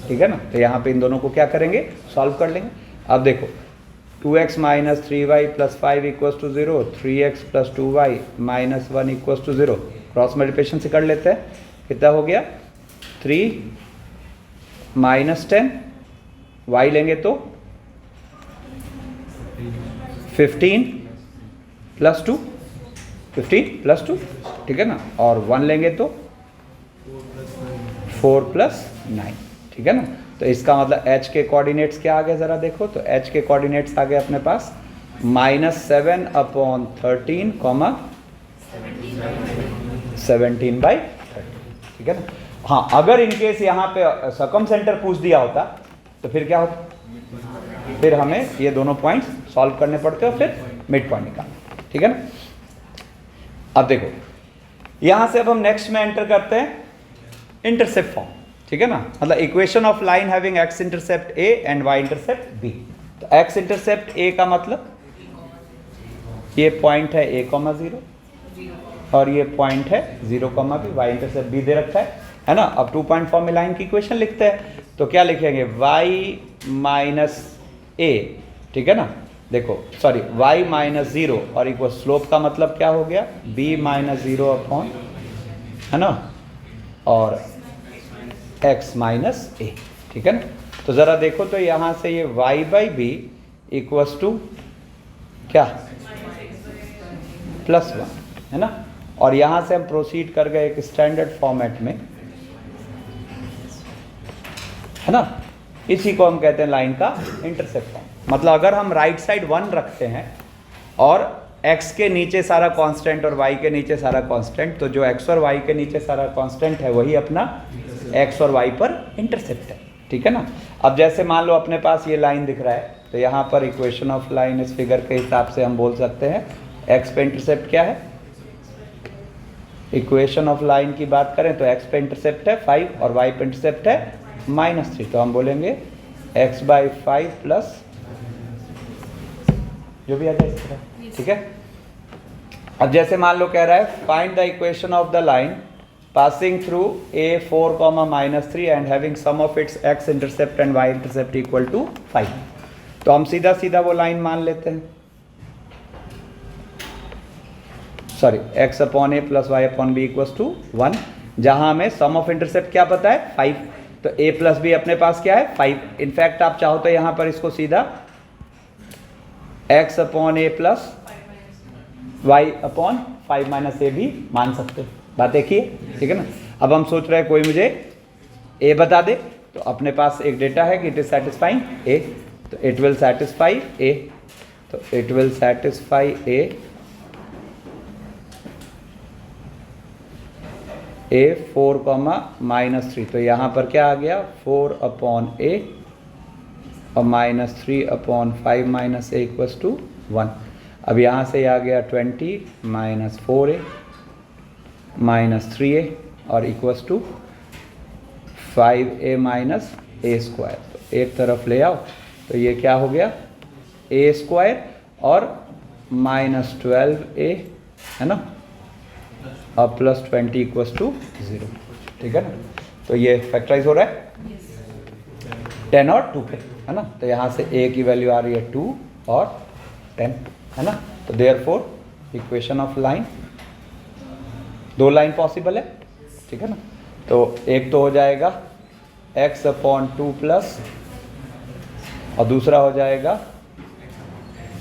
ठीक है ना। तो यहाँ पे इन दोनों को क्या करेंगे, सॉल्व कर लेंगे। अब देखो 2x - 3y + 5 = 0, 3x + 2y - 1 = 0, cross multiplication से कर लेते हैं। कितना हो गया 3 - 10, y लेंगे तो 15 + 2, 15 + 2, ठीक है ना। और 1 लेंगे तो 4 + 9, ठीक है ना। तो इसका मतलब h के कोऑर्डिनेट्स क्या आ गए जरा देखो। तो h के कोऑर्डिनेट्स आ गए अपने पास -7/13, 17/30, ठीक है ना। हाँ, अगर इनकेस यहाँ पे सर्कम सेंटर पूछ दिया होता तो फिर क्या होता, फिर हमें ये दोनों पॉइंट्स सॉल्व करने पड़ते और फिर मिड पॉइंट निकालना, ठीक है ना। अब देखो यहां से अब हम नेक्स्ट में एंटर करते हैं इंटरसेप्ट फॉर्म, ठीक है ना। मतलब equation of line having x intercept a and y intercept b। तो x इंटरसेप्ट a का मतलब ये पॉइंट है a, 0 और ये पॉइंट है 0, b, y इंटरसेप्ट b दे रखा है ना। अब 2 पॉइंट फॉर्म में लाइन की इक्वेशन लिखते हैं तो क्या लिखेंगे y - a, ठीक है ना। देखो सॉरी y - 0 और इक्वल स्लोप का मतलब क्या हो गया b - 0 अपॉन, है ना, और x - a, ठीक है ना। तो जरा देखो तो यहां से ये y/b इक्वल्स टू क्या +1, है ना। और यहां से हम प्रोसीड कर गए एक स्टैंडर्ड फॉर्मेट में, है ना। इसी को हम कहते हैं लाइन का इंटरसेप्ट फॉर्म। मतलब अगर हम राइट साइड 1 रखते हैं और x के नीचे सारा कांस्टेंट और y के नीचे सारा कांस्टेंट, तो जो x और y के नीचे सारा कांस्टेंट है वही अपना x और y पर इंटरसेप्ट है, ठीक है ना। अब जैसे मान लो अपने पास ये लाइन दिख रहा है तो यहाँ पर इक्वेशन ऑफ लाइन इस फिगर के हिसाब से हम बोल सकते हैं x पे इंटरसेप्ट क्या है। इक्वेशन ऑफ लाइन की बात करें तो x पे इंटरसेप्ट है 5 और y पे इंटरसेप्ट है -3। तो हम बोलेंगे x/5 प्लस जो भी आ जाए इस तरह, ठीक है। अब जैसे मान लो कह रहा है find the equation of the line passing through a 4, -3 and having sum of its x intercept and y intercept equal to 5। तो हम सीधा सीधा वो लाइन मान लेते हैं, sorry x/a + y/b equals to 1, जहां हमें सम ऑफ इंटरसेप्ट क्या पता है 5। तो a + b अपने पास क्या है 5। इनफैक्ट आप चाहो तो यहां पर इसको सीधा x/a + y/5 - a भी मान सकते हो, बात एक ही है, ठीक है ना। अब हम सोच रहे हैं कोई मुझे a बता दे, तो अपने पास एक डेटा है कि इट इज सेटिस्फाइंग a, तो इट विल सेटिस्फाई a, तो इट विल सेटिस्फाई a 4, -3। तो यहाँ पर क्या आ गया 4/a और -3/5 - a इक्वल्स टू 1। अब यहाँ से आ गया 20 - 4a - 3a और इक्वल्स टू 5a - a²। तो एक तरफ ले आओ तो ये क्या हो गया a² और -12a, है ना, और +20 इक्वल्स टू 0, ठीक है ना। तो ये फैक्टराइज हो रहा है 10 और 2 पे, है ना। तो यहाँ से a की वैल्यू आ रही है 2 और 10, है ना। तो therefore equation of line, 2 line possible है, ठीक है ना। तो एक तो हो जाएगा x/2 प्लस और दूसरा हो जाएगा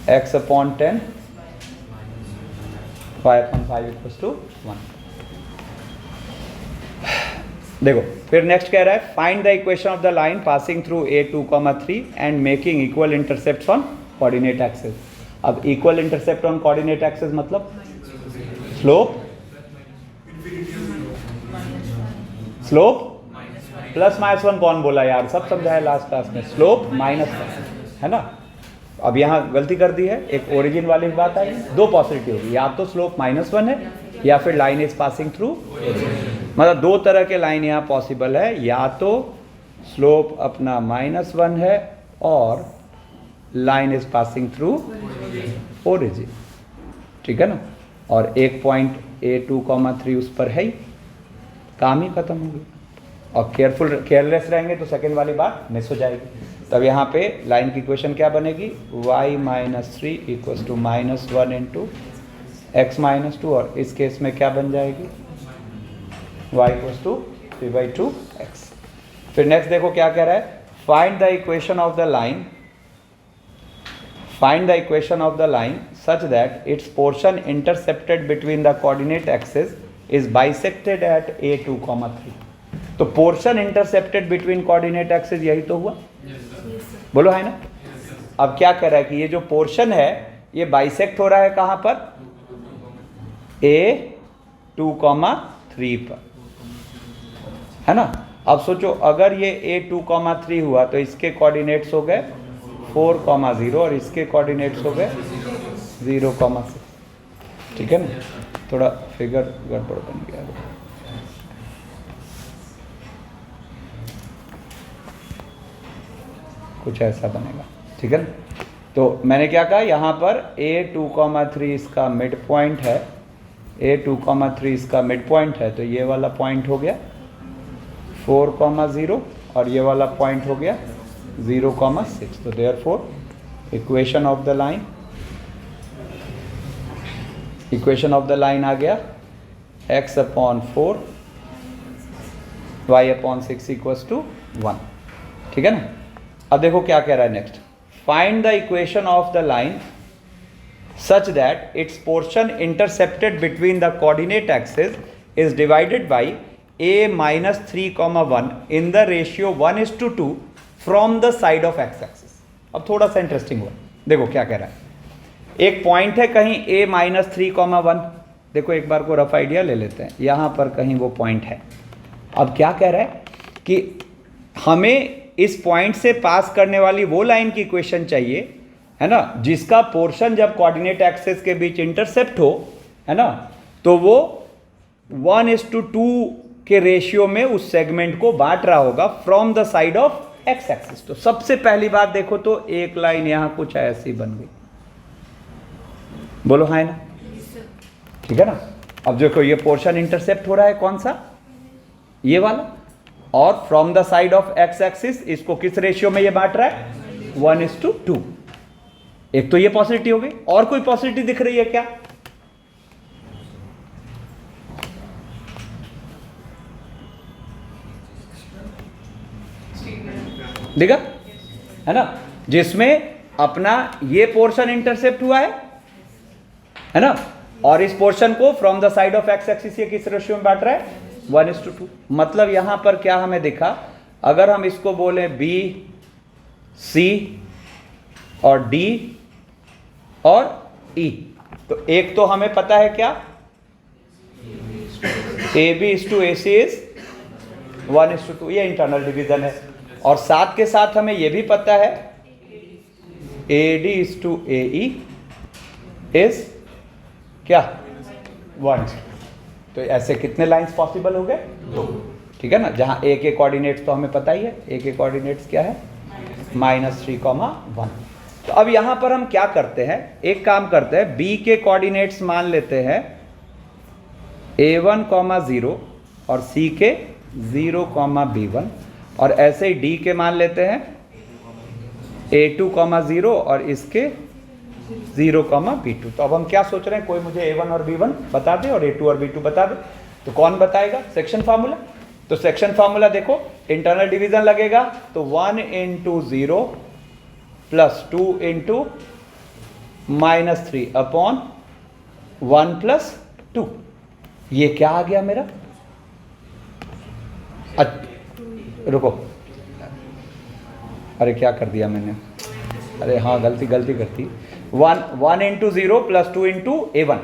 x/10 5/5 इक्वल्स टू 1। देखो फिर नेक्स्ट कह रहा है find the equation of the line passing through a 2, 3 and making equal intercepts on coordinate axis. अब equal intercept on coordinate axis मतलब स्लोप +-1 कौन बोला यार, सब समझाया लास्ट क्लास में, स्लोप -1 है ना। अब यहाँ गलती कर दी है, एक ओरिजिन वाली बात आई, दो पॉसिबिलिटी होगी, या तो स्लोप -1 है या फिर लाइन इज पासिंग थ्रू, मतलब दो तरह के लाइन यहाँ पॉसिबल है, या तो स्लोप अपना -1 है और line is passing through origin, ठीक है ना। और एक पॉइंट A2,3 उस पर है ही, काम ही खत्म हो गया। और केयरलेस रहेंगे तो सेकंड वाली बात मिस हो जाएगी। तब यहाँ पे लाइन की इक्वेशन क्या बनेगी, y - 3 = -1 × x - 2, और इस केस में क्या बन जाएगी, y = 3/2x। फिर नेक्स्ट देखो क्या कह रहा है, find the equation of the line, find the equation of the line such that its portion intercepted between the coordinate axis is bisected at A2,3। तो portion intercepted between coordinate axis यही तो हुआ, बोलो है ना। अब क्या कर रहा है कि ये जो पोर्शन है ये बाइसेक्ट हो रहा है कहां पर, A2,3 पर, है ना। अब सोचो अगर ये A2,3 हुआ तो इसके कोऑर्डिनेट्स हो गए 4,0 और इसके कोऑर्डिनेट्स हो गए 0,6, ठीक है ना। थोड़ा फिगर गड़बड़ बन गया, कुछ ऐसा बनेगा, ठीक है ना। तो मैंने क्या कहा, यहाँ पर A2,3 इसका मिड पॉइंट है, A2,3 इसका मिड पॉइंट है, तो ये वाला पॉइंट हो गया 4,0 और ये वाला पॉइंट हो गया 0,6। तो therefore equation of the line, equation of the line आ गया x/4 y/6 = 1, ठीक है ना। अब देखो क्या कह रहा है next, find the equation of the line such that it's portion intercepted between the coordinate axis is divided by A-3,1 in the ratio 1:2 from the side of x axis. अब थोड़ा सा इंटरेस्टिंग हुआ, देखो क्या कह रहा है, एक पॉइंट है कहीं A-3,1, देखो एक बार को रफ आइडिया ले लेते हैं, यहां पर कहीं वो पॉइंट है। अब क्या कह रहा है कि हमें इस पॉइंट से पास करने वाली वो लाइन की इक्वेशन चाहिए, है ना, जिसका पोर्शन जब कोऑर्डिनेट एक्सिस के बीच इंटरसेप्ट हो, है ना, तो वो 1:2 के रेशियो में उस सेगमेंट को बांट रहा होगा from the side of x axis. तो सबसे पहली बात देखो तो एक लाइन यहां कुछ ऐसी बन गई, बोलो है ना, ठीक है ना। अब देखो ये पोर्शन इंटरसेप्ट हो रहा है कौन सा, ये वाला, और from the side of x axis इसको किस रेशियो में ये बांट रहा है, 1:2। एक तो ये पॉसिबिलिटी हो गई, और कोई पॉसिबिलिटी दिख रही है क्या, दिखा, है ना, जिसमें अपना ये पोर्शन इंटरसेप्ट हुआ है ना, और इस पोर्शन को from the side of x axis ये किस रेशियो में बांट रहा है, 1:2। मतलब यहां पर क्या हमें दिखा, अगर हम इसको बोले B, C और D और E, तो एक तो हमें पता है क्या, AB/AC इज 1:2, ये इंटरनल डिवीजन है, और साथ के साथ हमें यह भी पता है AD/AE इज क्या, 1। तो ऐसे कितने लाइंस पॉसिबल हो गए, 2, ठीक है ना। जहां A के कोऑर्डिनेट्स तो हमें पता ही है, A के कोऑर्डिनेट्स क्या है, -3,1। तो अब यहां पर हम क्या करते हैं, एक काम करते हैं, B के कोऑर्डिनेट्स मान लेते हैं A1,0 और C के 0,B1, और ऐसे ही D के मान लेते हैं A2,0 और इसके 0,B2। तो अब हम क्या सोच रहे हैं, कोई मुझे A1 और B1 बता दे और A2 और B2 बता दे, तो कौन बताएगा, सेक्शन फार्मूला। तो सेक्शन फार्मूला देखो, इंटरनल डिवीजन लगेगा तो 1 × 0 + 2 × -3/1 + 2, ये क्या आ गया मेरा, रुको, अरे क्या कर दिया मैंने, अरे हाँ गलती करती, 1 इंटू 0 प्लस 2 इंटू A1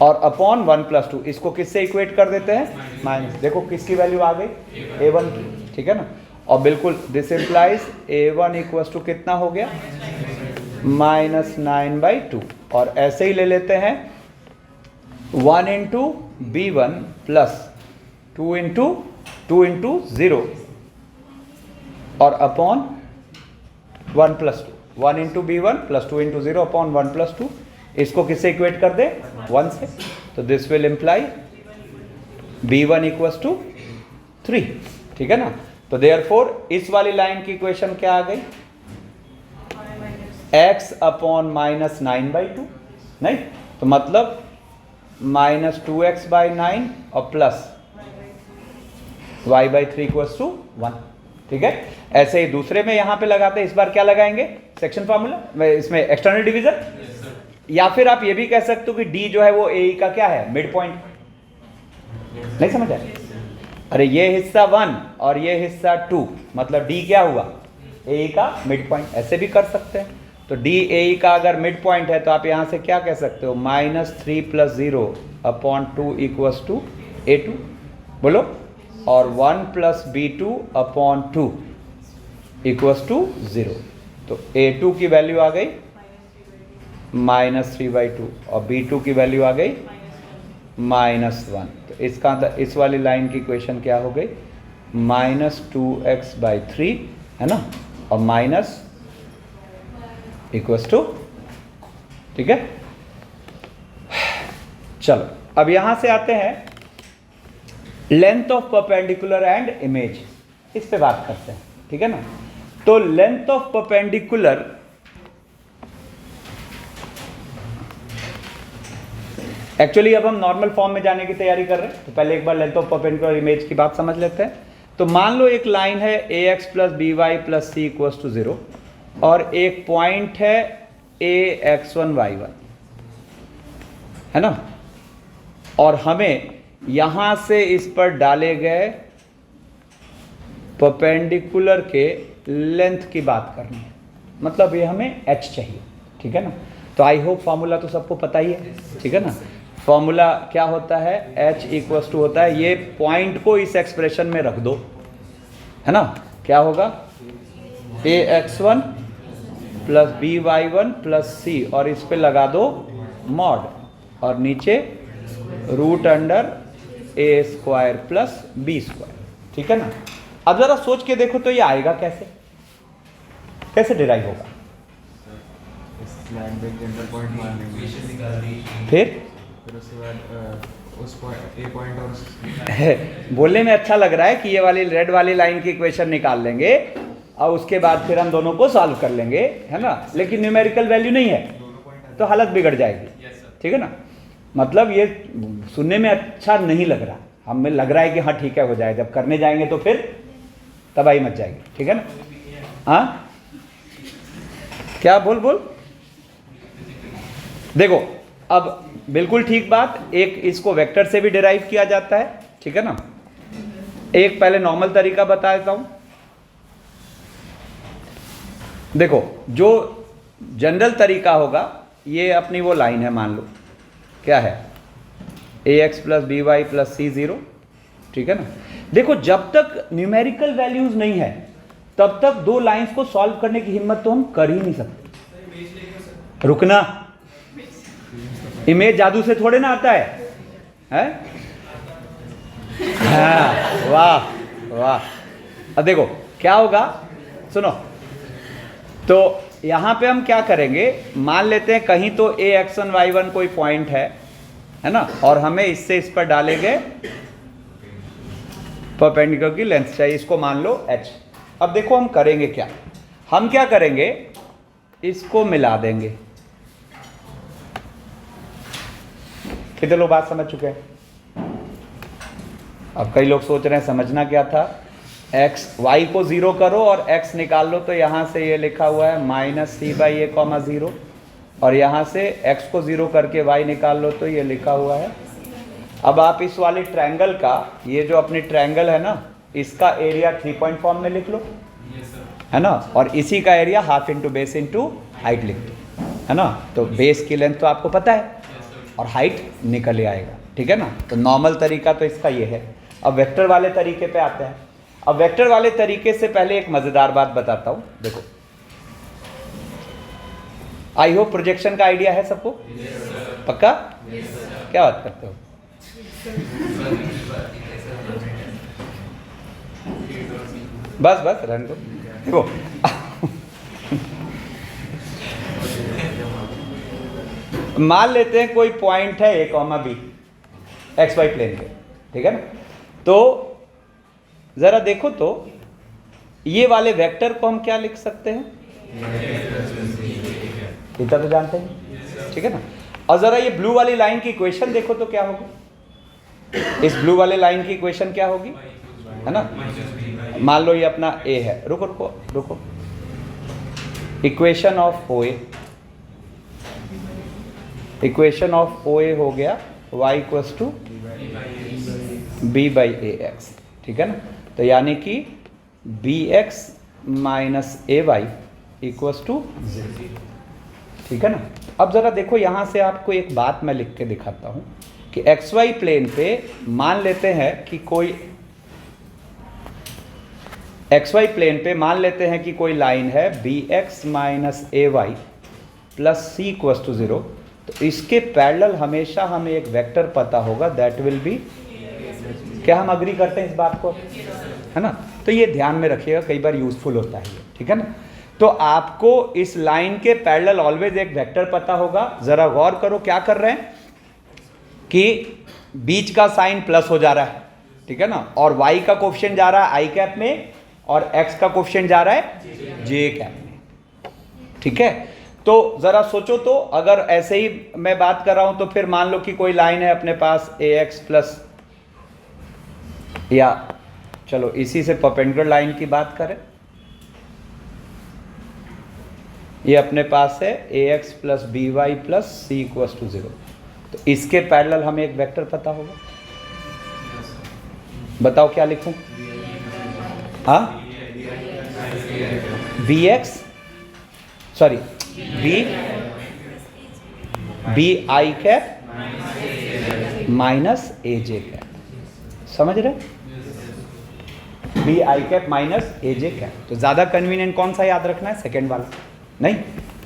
और अपॉन 1 प्लस 2, इसको किससे इक्वेट कर देते हैं? माइनस। देखो किसकी वैल्यू आ गई? A1 की, ठीक है ना। और बिल्कुल this implies A1 equal to कितना हो गया? -9/2। और ऐसे ही ले लेते हैं 1 इंटू B1 प्लस 2 इंटू 0 और upon 1 plus 2, 1 into B1 plus 2 into 0 upon 1 plus 2, इसको किससे इक्वेट कर दे? 1 से। तो this will imply B1 equal to 3, ठीक है ना। तो देयरफॉर इस वाली लाइन की इक्वेशन क्या आ गई? x अपॉन -9/2, नहीं तो मतलब -2x/9 और प्लस y/3 इक्वल्स टू 1, ठीक है। ऐसे ही दूसरे में यहां पे लगाते हैं, इस बार क्या लगाएंगे? सेक्शन फार्मूला, इसमें एक्सटर्नल डिवीजन, या फिर आप ये भी कह सकते हो कि d जो है वो AE का क्या है? Mid point. नहीं समझ आया? अरे ये हिस्सा 1 और ये हिस्सा 2, मतलब d क्या हुआ? AE का मिड पॉइंट। ऐसे भी कर सकते हैं। तो d AE का अगर मिड पॉइंट है तो आप यहां से क्या कह सकते हो? -3 + 0 अपॉन 2 इक्वल्स टू A2, बोलो। और 1 + B2 अपॉन 2 इक्वल्स टू 0। तो A2 की वैल्यू आ गई -3/2 और B2 की वैल्यू आ गई -1। तो इसका इस वाली लाइन की इक्वेशन क्या हो गई? -2x/3, है ना, और माइनस इक्वल्स टू, ठीक है। चलो अब यहां से आते हैं length of perpendicular and image, इस पे बात करते हैं, ठीक है ना। तो लेंथ ऑफ परपेंडिकुलर एक्चुअली अब हम नॉर्मल फॉर्म में जाने की तैयारी कर रहे हैं, तो पहले एक बार लेंथ ऑफ परपेंडिकुलर इमेज की बात समझ लेते हैं। तो मान लो एक लाइन है ax + by + c equals to 0 और एक पॉइंट है ax1 y1, है ना, और हमें यहां से इस पर डाले गए परपेंडिकुलर के लेंथ की बात करनी है, मतलब ये हमें h चाहिए, ठीक है ना। तो आई होप फॉर्मूला तो सबको पता ही है, ठीक है ना। फॉर्मूला क्या होता है? h इक्वल्स टू होता है, ये पॉइंट को इस एक्सप्रेशन में रख दो, है ना। क्या होगा? ax1 + by1 + c और इस पे लगा दो मॉड और नीचे √a² + b², ठीक है ना। अब जरा सोच के देखो तो ये आएगा कैसे? कैसे डिराइव होगा? फिर उसके बाद उस पॉइंट और बोलने में अच्छा लग रहा है कि ये वाली रेड वाली लाइन की इक्वेशन निकाल लेंगे और उसके बाद फिर हम दोनों को सॉल्व कर लेंगे, है ना, लेकिन न्यूमेरिकल वैल्यू नहीं है तो हालत बिगड़ जाएगी, ठीक है ना। मतलब ये सुनने में अच्छा नहीं लग रहा, हमें लग रहा है कि हाँ ठीक है हो जाए, जब करने जाएंगे तो फिर तबाही मच जाएगी, ठीक है ना। हाँ क्या बोल देखो, अब बिल्कुल ठीक बात, एक इसको वेक्टर से भी डिराइव किया जाता है, ठीक है ना। एक पहले नॉर्मल तरीका बता देता हूं। देखो जो जनरल तरीका होगा, ये अपनी वो लाइन है, मान लो क्या है, ax + by + c 0, ठीक है ना। देखो जब तक न्यूमेरिकल वैल्यूज नहीं है तब तक दो लाइंस को सॉल्व करने की हिम्मत तो हम कर ही नहीं सकते। रुकना, इमेज जादू से थोड़े ना आता है? हाँ, वाह वाह। अब देखो क्या होगा, सुनो। तो यहां पे हम क्या करेंगे, मान लेते हैं कहीं तो ax1 y1 कोई पॉइंट है ना, और हमें इससे इस पर डाले गए परपेंडिकुलर की लेंथ चाहिए, इसको मान लो h। अब देखो हम करेंगे क्या, हम क्या करेंगे, इसको मिला देंगे। कितने लोग बात समझ चुके हैं? अब कई लोग सोच रहे हैं समझना क्या था, x y को 0 करो और x निकाल लो, तो यहां से ये लिखा हुआ है -c/a, 0, और यहां से x को 0 करके y निकाल लो तो ये लिखा हुआ है। अब आप इस वाले ट्रायंगल का, ये जो अपनी ट्रायंगल है ना, इसका एरिया 3 पॉइंट फॉर्म में लिख लो, है ना, और इसी का area half into base into height लिख दो, है ना। तो बेस की लेंथ तो आपको पता है और हाइट निकल ही आएगा, ठीक है ना। तो नॉर्मल तरीका तो इसका ये है। अब वेक्टर वाले तरीके पे आते हैं। अब वेक्टर वाले तरीके से पहले एक मज़ेदार बात बताता हूँ। देखो, आई होप प्रोजेक्शन का आइडिया है सबको, पक्का? क्या बात करते हो? बस बस रहने दो। देखो मान लेते हैं कोई पॉइंट है A comma B X Y plane पे, ठीक है ना। तो जरा देखो तो ये वाले वेक्टर को हम क्या लिख सकते हैं? इतना तो जानते हैं, ठीक है ना। और जरा ये ब्लू वाली लाइन की इक्वेशन देखो तो क्या होगी? इस ब्लू वाले लाइन की इक्वेशन क्या होगी, है ना। मान लो ये अपना ए है, रुको रुको रुको, equation of O A, equation of O A हो गया y equals to B by A X, ठीक है ना। तो यानी कि B x minus A Y equals to 0, ठीक है ना। अब ज़रा देखो, यहाँ से आपको एक बात मैं लिख के दिखाता हूँ कि एक्स वाई प्लेन पे मान लेते हैं कि कोई एक्स वाई प्लेन पे मान लेते हैं कि कोई लाइन है b x minus A y plus C equals to 0। तो इसके पैरेलल हमेशा हमें एक वेक्टर पता होगा, दैट विल बी, क्या हम अग्री करते हैं इस बात को, है ना। तो ये ध्यान में रखिएगा, कई बार यूजफुल होता है ये, ठीक है ना। तो आपको इस लाइन के पैरेलल ऑलवेज एक वेक्टर पता होगा। जरा गौर करो क्या कर रहे हैं कि बीच का साइन प्लस हो जा रहा है, ठीक है ना, और y का कोफिशिएंट जा रहा है आई कैप में और x का कोफिशिएंट जा रहा है जे कैप में, ठीक है। तो जरा सोचो तो, अगर ऐसे ही मैं बात कर रहा हूं तो फिर मान लो कि कोई लाइन है अपने पास ax प्लस, या चलो इसी से परपेंडिकुलर लाइन की बात करें, ये अपने पास है ax plus B Y plus C equals to 0। तो इसके पैरेलल हमें एक वेक्टर पता होगा। बताओ क्या लिखूं? हाँ, बी एक्स, सॉरी बी आई कैप माइनस ए जे कैप, समझ रहे? बी आई कैप माइनस ए जे कैप। तो ज़्यादा कन्वीनियंट कौन सा याद रखना है? सेकेंड वाला, नहीं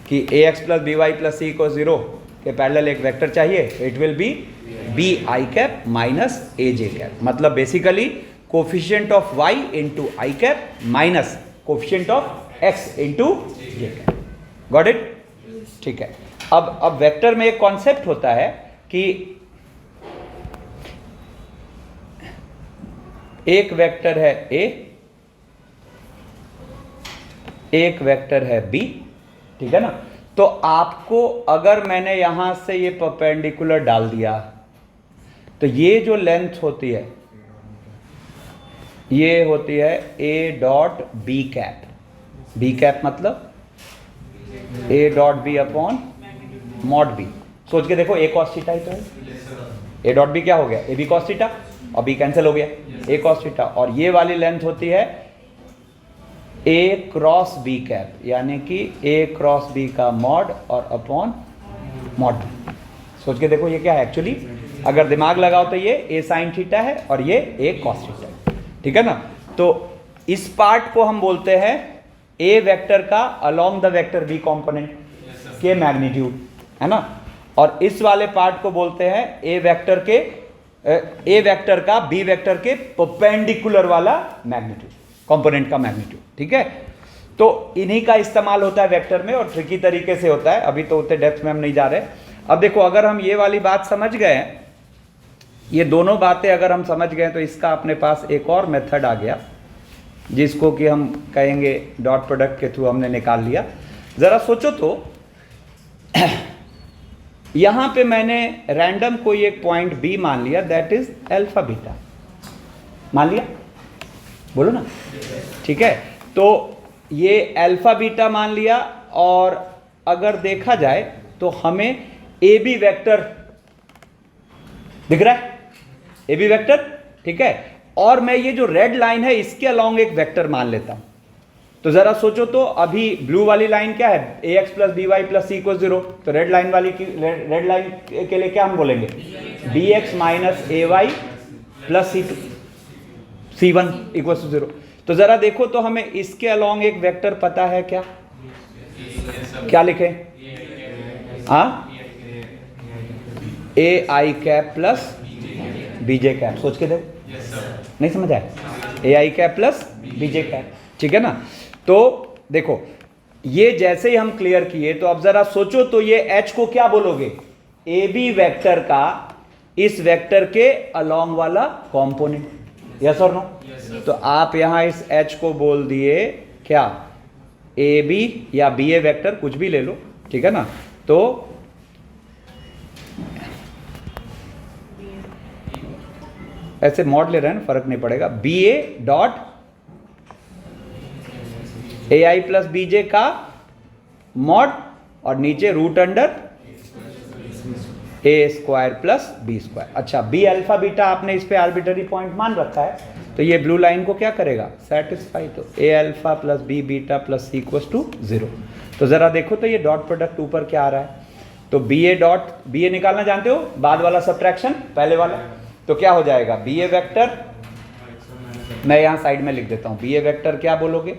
कि A X plus B Y plus C को 0 के पैरेलल एक वेक्टर चाहिए, it will be B I cap minus A J cap. मतलब basically coefficient of y into I cap minus coefficient of x into J cap. Got it? ठीक है। अब vector में एक कॉन्सेप्ट होता है कि एक वेक्टर है a, एक वेक्टर है b, ठीक है ना। तो आपको अगर मैंने यहां से ये परपेंडिकुलर डाल दिया तो ये जो लेंथ होती है ये होती है a dot b cap. B cap मतलब a dot b upon mod b. सोच के देखो, a कॉस थीटा ही तो है। a डॉट बी क्या हो गया? ए बी कॉस थीटा, और b कैंसिल हो गया, a कॉस थीटा। और ये वाली लेंथ होती है a क्रॉस बी कैप, यानी कि a क्रॉस b का मॉड और अपॉन मॉड बी। सोच के देखो ये क्या है एक्चुअली, अगर दिमाग लगाओ तो ये a साइन थीटा है और ये a कॉस थीटा है, ठीक है ना। तो इस पार्ट को हम बोलते हैं a वेक्टर का along the vector b component के मैग्नीट्यूड, है ना। और इस वाले पार्ट को बोलते हैं a वेक्टर के a वेक्टर का b वेक्टर के परपेंडिकुलर वाला मैग्नीट्यूड, कंपोनेंट का मैग्नीट्यूड, ठीक है। तो इन्हीं का इस्तेमाल होता है वेक्टर में और ट्रिकी तरीके से होता है। अभी तो उतने डेप्थ में हम नहीं जा रहे। अब देखो, अगर हम ये वाली बात समझ गए हैं, ये दोनों बातें अगर हम समझ गए, तो इसका अपने पास एक और मेथड आ गया जिसको कि हम कहेंगे डॉट प्रोडक्ट के थ्रू हमने निकाल लिया। ज़रा सोचो तो यहाँ पे मैंने रैंडम कोई एक पॉइंट बी मान लिया, दैट इज अल्फा बीटा मान लिया, बोलो ना, ठीक है। तो ये अल्फा बीटा मान लिया, और अगर देखा जाए तो हमें ए बी वेक्टर दिख रहा है, ए बी वेक्टर, ठीक है। और मैं ये जो रेड लाइन है इसके अलोंग एक वेक्टर मान लेता हूं, तो जरा सोचो तो अभी ब्लू वाली लाइन क्या है, A X plus B Y plus C equal 0। तो रेड लाइन वाली की रेड लाइन के लिए क्या हम बोलेंगे, b x minus A y plus c one equal to 0। तो जरा देखो तो हमें इसके अलोंग एक वेक्टर पता है क्या, क्या लिखें, हाँ, A I cap plus B J cap. सोच के देखो, नहीं समझ आया, A I cap plus B J cap, ठीक है ना। तो देखो ये जैसे ही हम क्लियर किए, तो अब जरा सोचो तो ये H को क्या बोलोगे, ए बी वेक्टर का इस वेक्टर के अलोंग वाला कंपोनेंट, यस और नो। तो आप यहां इस H को बोल दिए क्या, ए बी या बी ए वेक्टर कुछ भी ले लो, ठीक है ना। तो ऐसे मॉड ले रहे हैं, फर्क नहीं पड़ेगा, b a dot a i plus B j का मॉड और नीचे रूट अंडर ए स्क्वायर प्लस बी स्क्वायर। अच्छा, बी अल्फा बीटा आपने इस पे आर्बिट्ररी पॉइंट मान रखा है, तो ये ब्लू लाइन को क्या करेगा, सेटिस्फाई। तो A alpha plus B beta plus C equals to 0। तो जरा देखो तो ये डॉट प्रोडक्ट ऊपर क्या आ रहा है, तो बी ए डॉट बी ए निकालना जानते हो, बाद वाला सब्ट्रैक्शन पहले वाला। तो क्या हो जाएगा, बी ए वेक्टर, मैं यहां साइड में लिख देता हूं, बी ए वेक्टर क्या बोलोगे,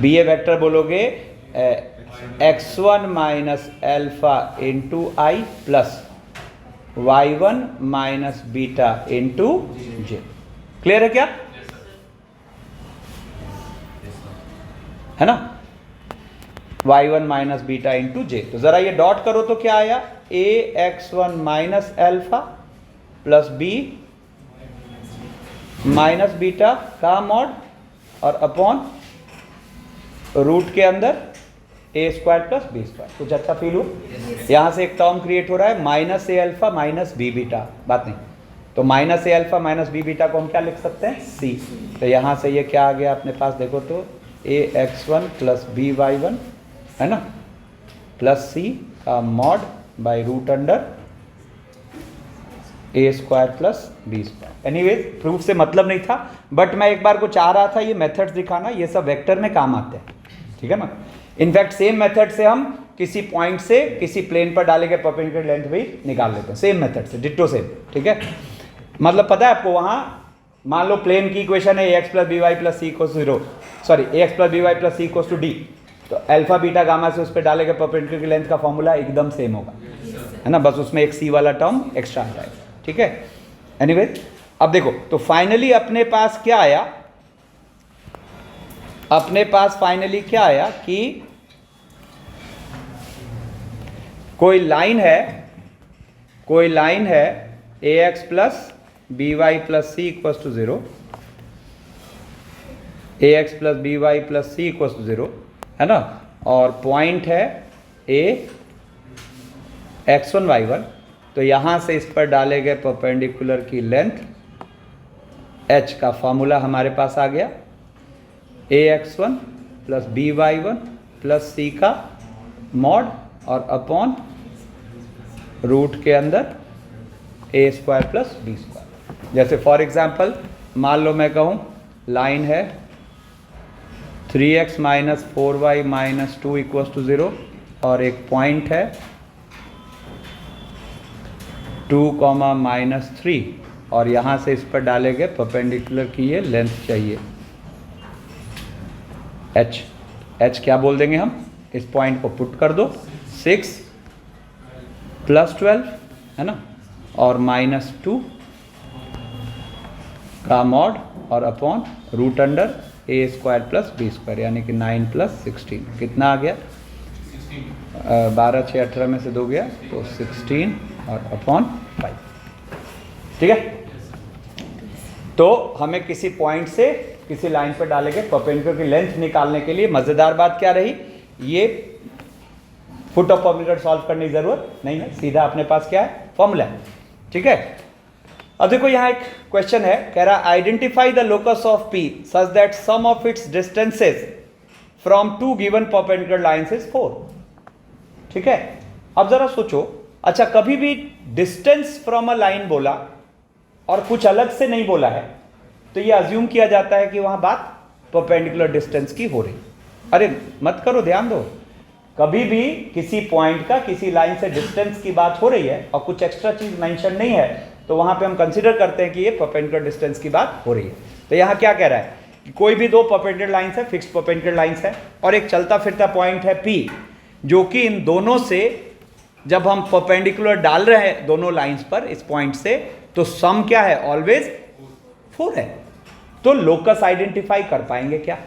बी ए वेक्टर बोलोगे x1 minus alpha into I plus y1 minus beta into J. Clear है क्या, है ना, y1 माइनस बीटा इंटू जे। तो जरा ये डॉट करो तो क्या आया, a x1 minus alpha plus b minus beta का मॉड और अपॉन रूट के अंदर ए स्क्वायर प्लस बी स्क्वायर। कुछ अच्छा फील हो, यहां से एक टर्म क्रिएट हो रहा है माइनस ए अल्फा माइनस बी बीटा, बात नहीं। तो माइनस ए अल्फा माइनस बी बीटा को हम क्या लिख सकते हैं, सी। तो यहां से ये क्या आ गया अपने पास, देखो तो A X one plus B Y one, है ना, प्लस सी का mod by root under A square plus B square. Anyways proof से मतलब नहीं था, बट मैं एक बार को चाह रहा था ये मेथड्स दिखाना, ये सब वेक्टर में काम आते हैं, ठीक है ना। इनफैक्ट सेम मेथड से हम किसी पॉइंट से किसी प्लेन पर डाले गए परपेंडिकुलर लेंथ भी निकाल लेते हैं, सेम मेथड से, डिट्टो सेम, ठीक है। मतलब पता है आपको, वहां मान लो प्लेन की इक्वेशन है A X plus B Y plus C equals to 0, sorry A X plus B Y plus C equals to D. तो अल्फा बीटा गामा से उस पर डाले गए परपेंडिकुलर लेंथ का फॉर्मूला एकदम सेम होगा, है ना, बस उसमें एक सी वाला टर्म एक्स्ट्रा आ जाएगा, ठीक है। एनीवेज अब देखो तो फाइनली अपने पास क्या आया, अपने पास फाइनली क्या आया कि कोई लाइन है A X plus B Y plus C equals to 0, A X plus B Y plus C equals to 0, है ना, और पॉइंट है ए x1 y1। तो यहां से इस पर डाले गए परपेंडिकुलर की लेंथ h का फॉर्मूला हमारे पास आ गया, A X one plus B Y one plus C का मॉड और अपॉन रूट के अंदर ए स्क्वायर प्लस बी स्क्वायर। जैसे फॉर एग्जांपल मान लो मैं कहूं लाइन है 3x minus 4y minus 2 equals to 0 और एक पॉइंट है 2 माइनस 3 और यहाँ से इस पर डाले गए परपेंडिकुलर की ये लेंथ चाहिए h क्या बोल देंगे हम, इस पॉइंट को पुट कर दो 6 प्लस 12, है ना, और माइनस 2 का मॉड और अपॉन रूट अंडर ए स्क्वायर प्लस बी स्क्वायर, यानी कि 9 प्लस 16 कितना आ गया, 12 6 18 में से 2 गया तो 16 और अपॉन 5, ठीक है। तो हमें किसी पॉइंट से किसी लाइन पर डाले गए परपेंडिकुलर की लेंथ निकालने के लिए मजेदार बात क्या रही, ये फुट ऑफ परपेंडिकुलर सॉल्व करने की जरूरत नहीं है, सीधा अपने पास क्या है, फॉर्मूला है, ठीक है। अब देखो यहां एक क्वेश्चन है, कह रहा identify the locus of P such that sum of its distances from two given perpendicular lines is 4, ठीक है। अब जरा सोचो, अच्छा कभी भी डिस्टेंस फ्रॉम अ लाइन बोला और कुछ अलग से नहीं बोला है तो ये अज्यूम किया जाता है कि वहां बात परपेंडिकुलर डिस्टेंस की हो रही। अरे मत करो, ध्यान दो, कभी भी किसी पॉइंट का किसी लाइन से डिस्टेंस की बात हो रही है और कुछ एक्स्ट्रा चीज मेंशन नहीं है तो वहां पे हम कंसीडर करते हैं कि ये परपेंडिकुलर डिस्टेंस की बात हो रही है। तो यहाँ क्या कह रहा है कि कोई भी दो परपेंडिकुलर लाइंस है, फिक्स्ड परपेंडिकुलर लाइंस है, और एक चलता फिरता पॉइंट है P, जो कि इन दोनों से जब हम परपेंडिकुलर डाल रहे हैं दोनों लाइंस पर इस पॉइंट से, तो सम क्या है, ऑलवेज 4 है। तो लोकस आइडेंटिफाई कर पाएंगे क्या?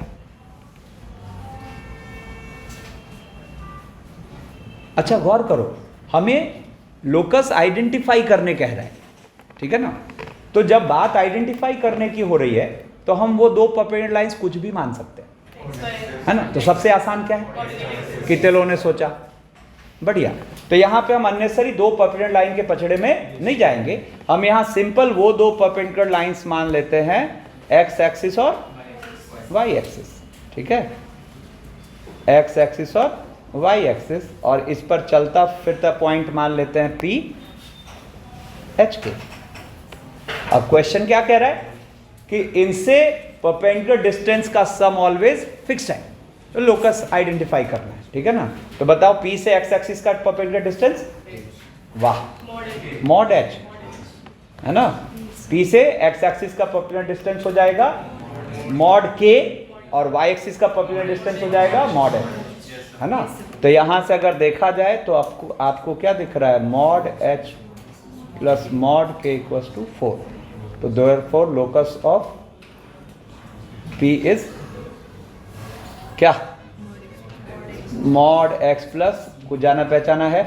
अच्छा गौर करो, हमें लोकस आइडेंटिफाई करने कह रहा है, ठीक है ना। तो जब बात आइडेंटिफाई करने की हो रही है तो हम वो दो परपेंडिकुलर लाइंस कुछ भी मान सकते हैं, है ना। तो सबसे आसान क्या है, कितने लोगों ने सोचा, बढ़िया। तो यहां पे हम अननेसेसरी दो परपेंडिकुलर लाइन के पछड़े में नहीं जाएंगे, हम यहां सिंपल वो दो परपेंडिकुलर लाइंस मान लेते हैं, एक्स एक्सिस और वाई एक्सिस, ठीक है, एक्स एक्सिस और वाई एक्सिस, और इस पर चलता फिरता पॉइंट मान लेते हैं पी एच के। अब क्वेश्चन क्या कह रहा है कि इनसे परपेंडिकुलर डिस्टेंस का सम ऑलवेज फिक्स्ड है, तो लोकस आइडेंटिफाई करना है, ठीक है ना। तो बताओ पी से एक्स एक्सिस का परपेंडिकुलर डिस्टेंस, वाह, मॉड एच, है ना। पी से एक्स एक्सिस का परपेंडिकुलर डिस्टेंस हो जाएगा मॉड के, और वाई एक्सिस का परपेंडिकुलर डिस्टेंस हो जाएगा मॉड एच, है ना। तो यहां से अगर देखा जाए तो आपको क्या दिख रहा है, मॉड एच प्लस मॉड के इक्वल्स टू 4। तो therefore locus of P is क्या, मॉड एक्स प्लस कुछ जाना पहचाना है,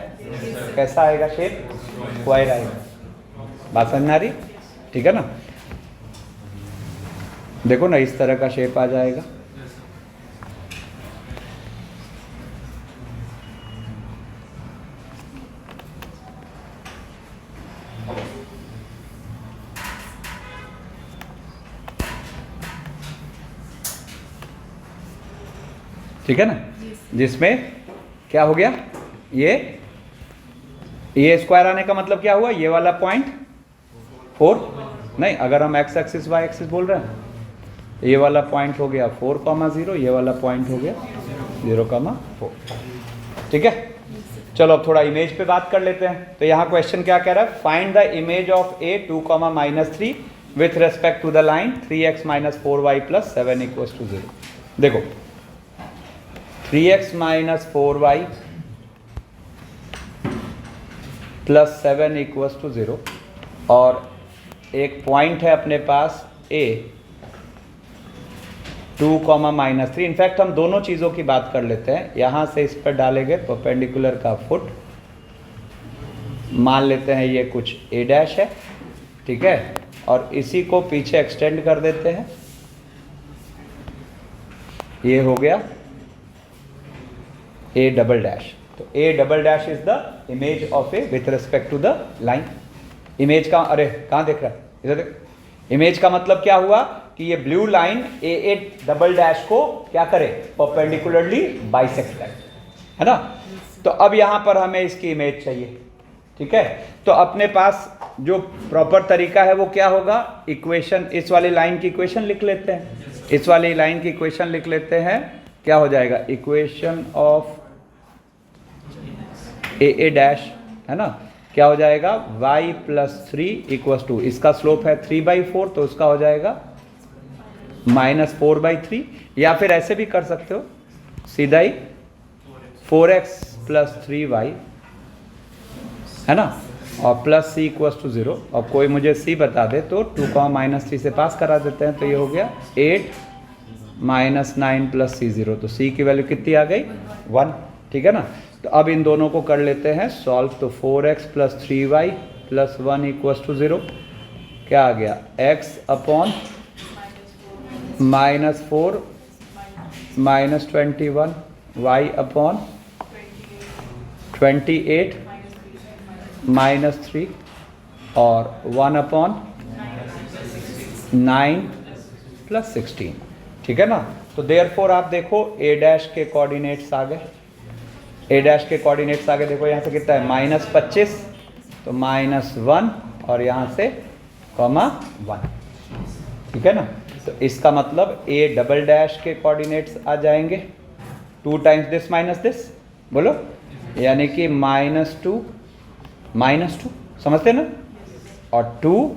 कैसा आएगा शेप, स्क्वायर आएगा। बात समझ आ रही, ठीक है ना। देखो ना, इस तरह का शेप आ जाएगा। ठीक है ना, जिसमें क्या हो गया, ये स्क्वायर आने का मतलब क्या हुआ, ये वाला पॉइंट 4 नहीं, अगर हम एक्स एक्सिस वाई एक्सिस बोल रहे हैं, ये वाला पॉइंट हो गया 4,0, ये वाला पॉइंट हो गया 0,4, ठीक है। चलो अब थोड़ा इमेज पे बात कर लेते हैं। तो यहाँ क्वेश्चन क्या कह रहा है, find the image of A 2,-3 with respect to the line 3x - 4y + 7 = 0। देखो 3x - 4y + 7 = 0, और एक पॉइंट है अपने पास a 2,-3। इनफैक्ट हम दोनों चीज़ों की बात कर लेते हैं। यहाँ से इस पर डाले गए परपेंडिकुलर का फुट मान लेते हैं ये कुछ a' है, ठीक है, और इसी को पीछे एक्सटेंड कर देते हैं, ये हो गया a'। तो a' is the image of A with respect to the line. Image का, अरे कहाँ देख रहा है, इधर देख। इमेज का मतलब क्या हुआ कि ये ब्लू लाइन a' को क्या करे, परपेंडिकुलरली बाइसेक्ट करे, है ना। तो अब यहां पर हमें इसकी इमेज चाहिए, ठीक है। तो अपने पास जो प्रॉपर तरीका है वो क्या होगा, इक्वेशन, इस वाली लाइन की इक्वेशन लिख लेते हैं, इस वाली लाइन की इक्वेशन लिख लेते हैं। क्या हो जाएगा, इक्वेशन ऑफ a', है ना, क्या हो जाएगा, y + 3 = इसका स्लोप है 3/4, तो उसका हो जाएगा -4/3, या फिर ऐसे भी कर सकते हो सीधा ही 4x + 3y, है ना, और प्लस c = 0। और कोई मुझे c बता दे तो 2, -3 से पास करा देते हैं, तो ये हो गया 8 - 9 + c 0। तो c की वैल्यू कितनी आ गई, 1, ठीक है ना। तो अब इन दोनों को कर लेते हैं सॉल्व। तो 4x + 3y + 1 = 0। क्या आ गया, x /-4 - 21 y /28 - 3 और 1/9 + 16, ठीक है ना। तो देयरफॉर आप देखो a' के कोऑर्डिनेट्स आ गए, a' के कोऑर्डिनेट्स आ गए। देखो यहाँ से कितना है, -25, तो -1, और यहाँ से 1, ठीक है ना। तो इसका मतलब ए डबल डैश के कोऑर्डिनेट्स आ जाएंगे 2 टाइम्स दिस माइनस दिस, बोलो, यानी कि -2 -2, समझते ना, और 2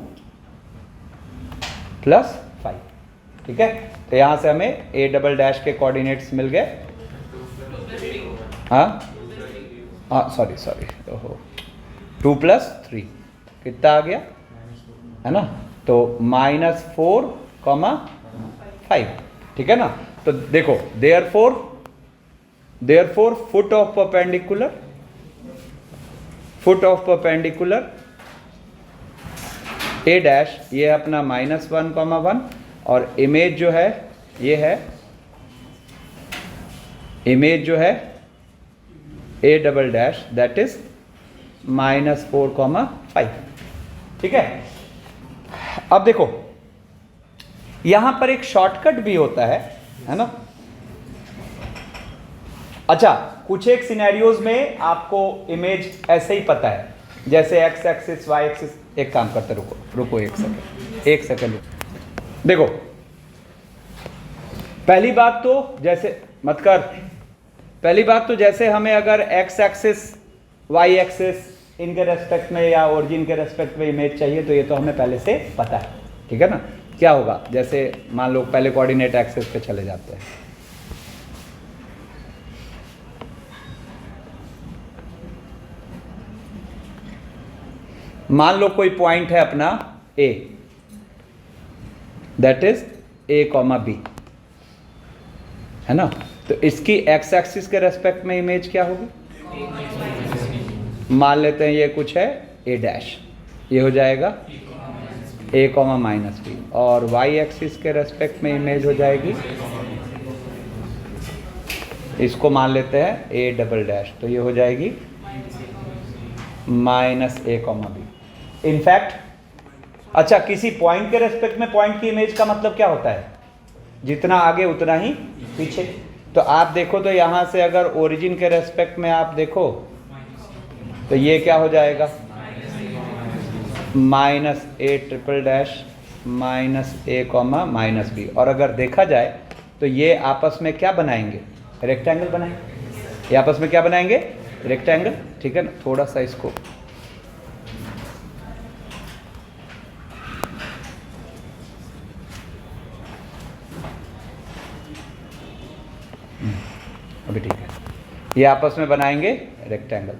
+ 5, ठीक है। तो यहाँ से हमें ए डबल डैश के कोऑर्डिनेट्स मिल गए। हाँ हाँ, सॉरी, ओहो, 2 + 3 कितना आ गया, है ना, तो -4, 5, ठीक है ना। तो देखो, therefore foot of perpendicular A dash, ये अपना -1, 1, और इमेज जो है ये है, इमेज जो है A double dash, that is -4, 5, ठीक है। अब देखो यहां पर एक शॉर्टकट भी होता है ना। अच्छा, कुछ एक सिनेरियोज में आपको इमेज ऐसे ही पता है, जैसे एक्स एक्सिस, वाई एक्सिस। एक काम करते, रुको एक सेकंड। देखो, पहली बात तो जैसे हमें अगर एक्स एक्सिस, वाई एक्सिस इनके रेस्पेक्ट में या ओरिजिन के रेस्पेक्ट में इमेज चाहिए, तो ये तो हमें पहले से पता है, ठीक है ना। क्या होगा, जैसे मान लो पहले कोऑर्डिनेट एक्सिस पे चले जाते हैं, मान लो कोई पॉइंट है अपना ए, दैट इज A, B, है ना। तो इसकी एक्स एक्सिस के रेस्पेक्ट में इमेज क्या होगी, मान लेते हैं ये कुछ है A डैश, ये हो जाएगा A, -B, और वाई एक्सिस के रेस्पेक्ट में इमेज हो जाएगी, इसको मान लेते हैं A डबल डैश, तो ये हो जाएगी -A, B। इनफैक्ट, अच्छा, किसी पॉइंट के रेस्पेक्ट में पॉइंट की इमेज का मतलब क्या होता है, जितना आगे उतना ही पीछे। तो आप देखो, तो यहां से अगर ओरिजिन के रेस्पेक्ट में आप देखो, तो ये क्या हो जाएगा, -A triple dash, -A, -B। और अगर देखा जाए तो ये आपस में क्या बनाएंगे, रेक्टेंगल बनाएंगे। ये आपस में क्या बनाएंगे, रेक्टेंगल, ठीक है ना। थोड़ा सा इसको अभी, ठीक है, ये आपस में बनाएंगे रेक्टेंगल,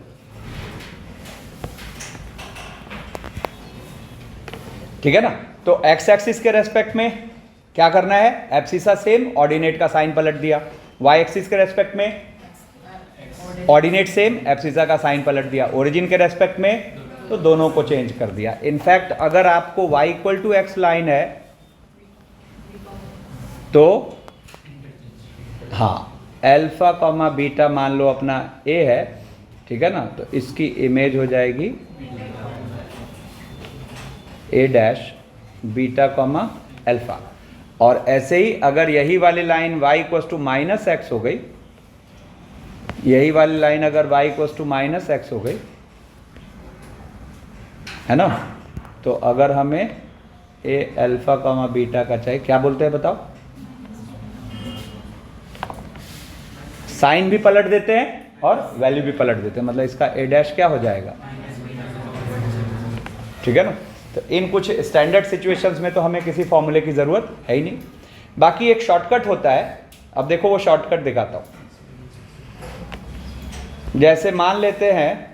ठीक है ना। तो एक्स एक्सिस के रेस्पेक्ट में क्या करना है, एब्सिसा सेम, ऑर्डिनेट का साइन पलट दिया। वाई एक्सिस के रेस्पेक्ट में ऑर्डिनेट सेम, एब्सिसा का साइन पलट दिया। ओरिजिन के रेस्पेक्ट में तो दोनों को चेंज कर दिया। इनफैक्ट अगर आपको y = x लाइन है तो हाँ, अल्फा, बीटा मान लो अपना a है, ठीक है ना। तो इसकी इमेज हो जाएगी A डैश, बीटा, अल्फा। और ऐसे ही अगर यही वाली लाइन y = -x हो गई, यही वाली लाइन अगर y = -x हो गई, है ना, तो अगर हमें A अल्फा, बीटा का चाहिए, क्या बोलते हैं बताओ, साइन भी पलट देते हैं और वैल्यू भी पलट देते हैं, मतलब इसका A डैश क्या हो जाएगा, ठीक है ना। तो इन कुछ स्टैंडर्ड सिचुएशंस में तो हमें किसी फॉर्मूले की ज़रूरत है ही नहीं। बाकी एक शॉर्टकट होता है, अब देखो वो शॉर्टकट दिखाता हूँ। जैसे मान लेते हैं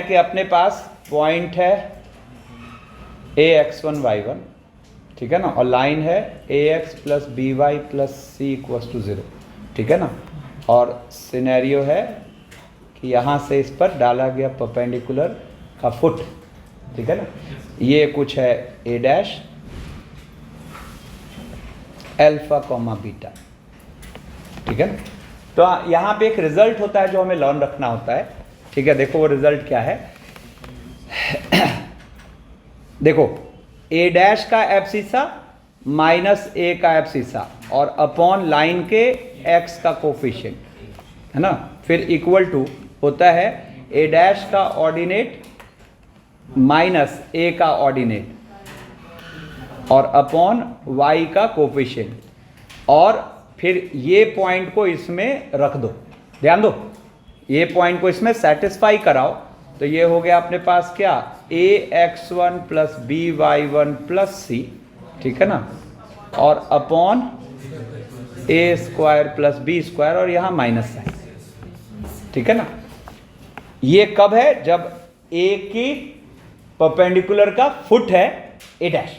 कि अपने पास पॉइंट है ax1 y1, ठीक है ना, और लाइन है ax + by + c = 0, ठीक है ना। और सिनेरियो है कि यहाँ से इस पर डाला गया परपेंडिकुलर का फुट, ठीक है ना। ये कुछ है a डैश, अल्फा, बीटा, ठीक है ना। तो यहाँ पे एक रिजल्ट होता है जो हमें लर्न रखना होता है, ठीक है। देखो वो रिजल्ट क्या है, देखो a डैश का एब्सिसा -a का एब्सिसा और अपॉन लाइन के x का कोफिशिएंट, है ना, फिर इक्वल टू होता है ए डैश का ऑर्डिनेट माइनस ए का ऑर्डिनेट और अपॉन वाई का कोफिशिएंट, और फिर ये पॉइंट को इसमें रख दो, ध्यान दो, ये पॉइंट को इसमें सेटिस्फाई कराओ, तो ये हो गया अपने पास क्या, ax1 plus by1 plus c, ठीक है ना, और upon a square plus b square, और यहाँ माइनस साइन, ठीक है ना। ये कब है, जब a की परपेंडिकुलर का फुट है a डैश,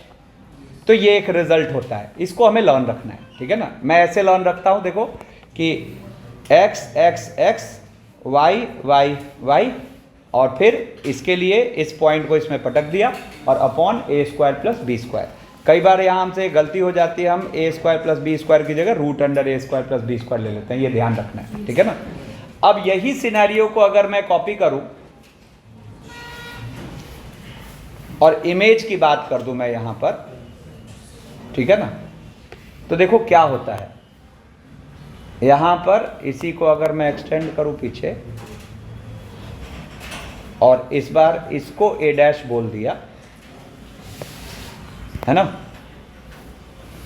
तो ये एक रिजल्ट होता है, इसको हमें लर्न रखना है, ठीक है ना। मैं ऐसे लर्न रखता हूँ, देखो कि x x x y y y, और फिर इसके लिए इस पॉइंट को इसमें पटक दिया और upon a square plus b square. कई बार यहाँ हमसे गलती हो जाती है, हम a square plus b square की जगह root under a square plus b square ले लेते हैं, ये ध्यान रखना है, ठीक है ना। अब यही सिनेरियो को अगर मैं कॉपी करूं और इमेज की बात कर दूं मैं यहां पर, ठीक है ना, तो देखो क्या होता है। यहां पर इसी को अगर मैं एक्सटेंड करूं पीछे, और इस बार इसको ए डैश बोल दिया, है ना,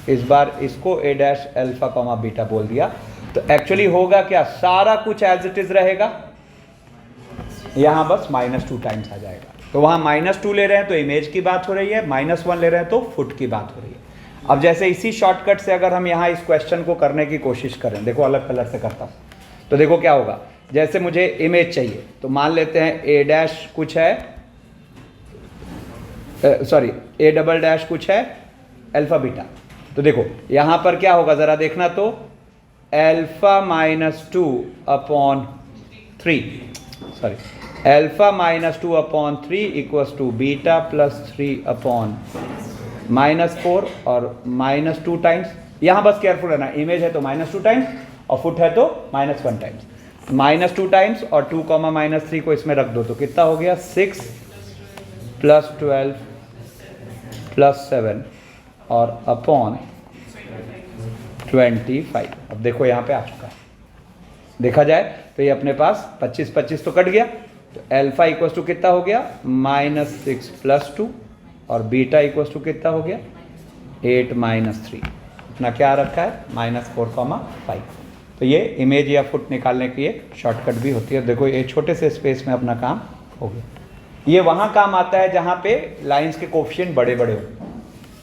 इस बार इसको ए डैश अल्फा कॉमा बीटा बोल दिया, तो एक्चुअली होगा क्या, सारा कुछ एज इट इज रहेगा, यहां बस -2 टाइम्स आ जाएगा। तो वहां -2 ले रहे हैं तो इमेज की बात हो रही है, -1 ले रहे हैं तो फुट की बात हो रही है। अब जैसे इसी शॉर्टकट से अगर हम यहाँ इस क्वेश्चन को करने की कोशिश करें, देखो अलग कलर से करता हूँ, तो देखो क्या होगा। जैसे मुझे इमेज चाहिए, तो मान लेते हैं ए डैश कुछ है, सॉरी ए डबल डैश कुछ है अल्फा बीटा, तो देखो यहाँ पर क्या होगा ज़रा देखना, तो alpha -2 upon 3, sorry alpha -2 upon 3 equals to beta plus 3 upon -4 और -2 टाइम्स, यहाँ बस केयरफुल रहना, इमेज है तो -2 टाइम्स और फुट है तो -1 टाइम्स, -2 टाइम्स और 2 -3 को इसमें रख दो, तो कितना हो गया 6 प्लस 12 प्लस 7 और अपॉन 25। अब देखो यहाँ पे आ चुका है, देखा जाए तो ये अपने पास 25 तो कट गया, तो अल्फा इक्वल्स टू कितना हो गया -6 प्लस 2 और बीटा इक्वल्स टू कितना हो गया 8 -3, अपना क्या रखा है -4,5। तो ये इमेज या फुट निकालने की एक शॉर्टकट भी होती है। देखो ये छोटे से स्पेस में अपना काम हो गया। ये वहाँ काम आता है जहाँ पे लाइंस के कोफिशिएंट बड़े बड़े हो,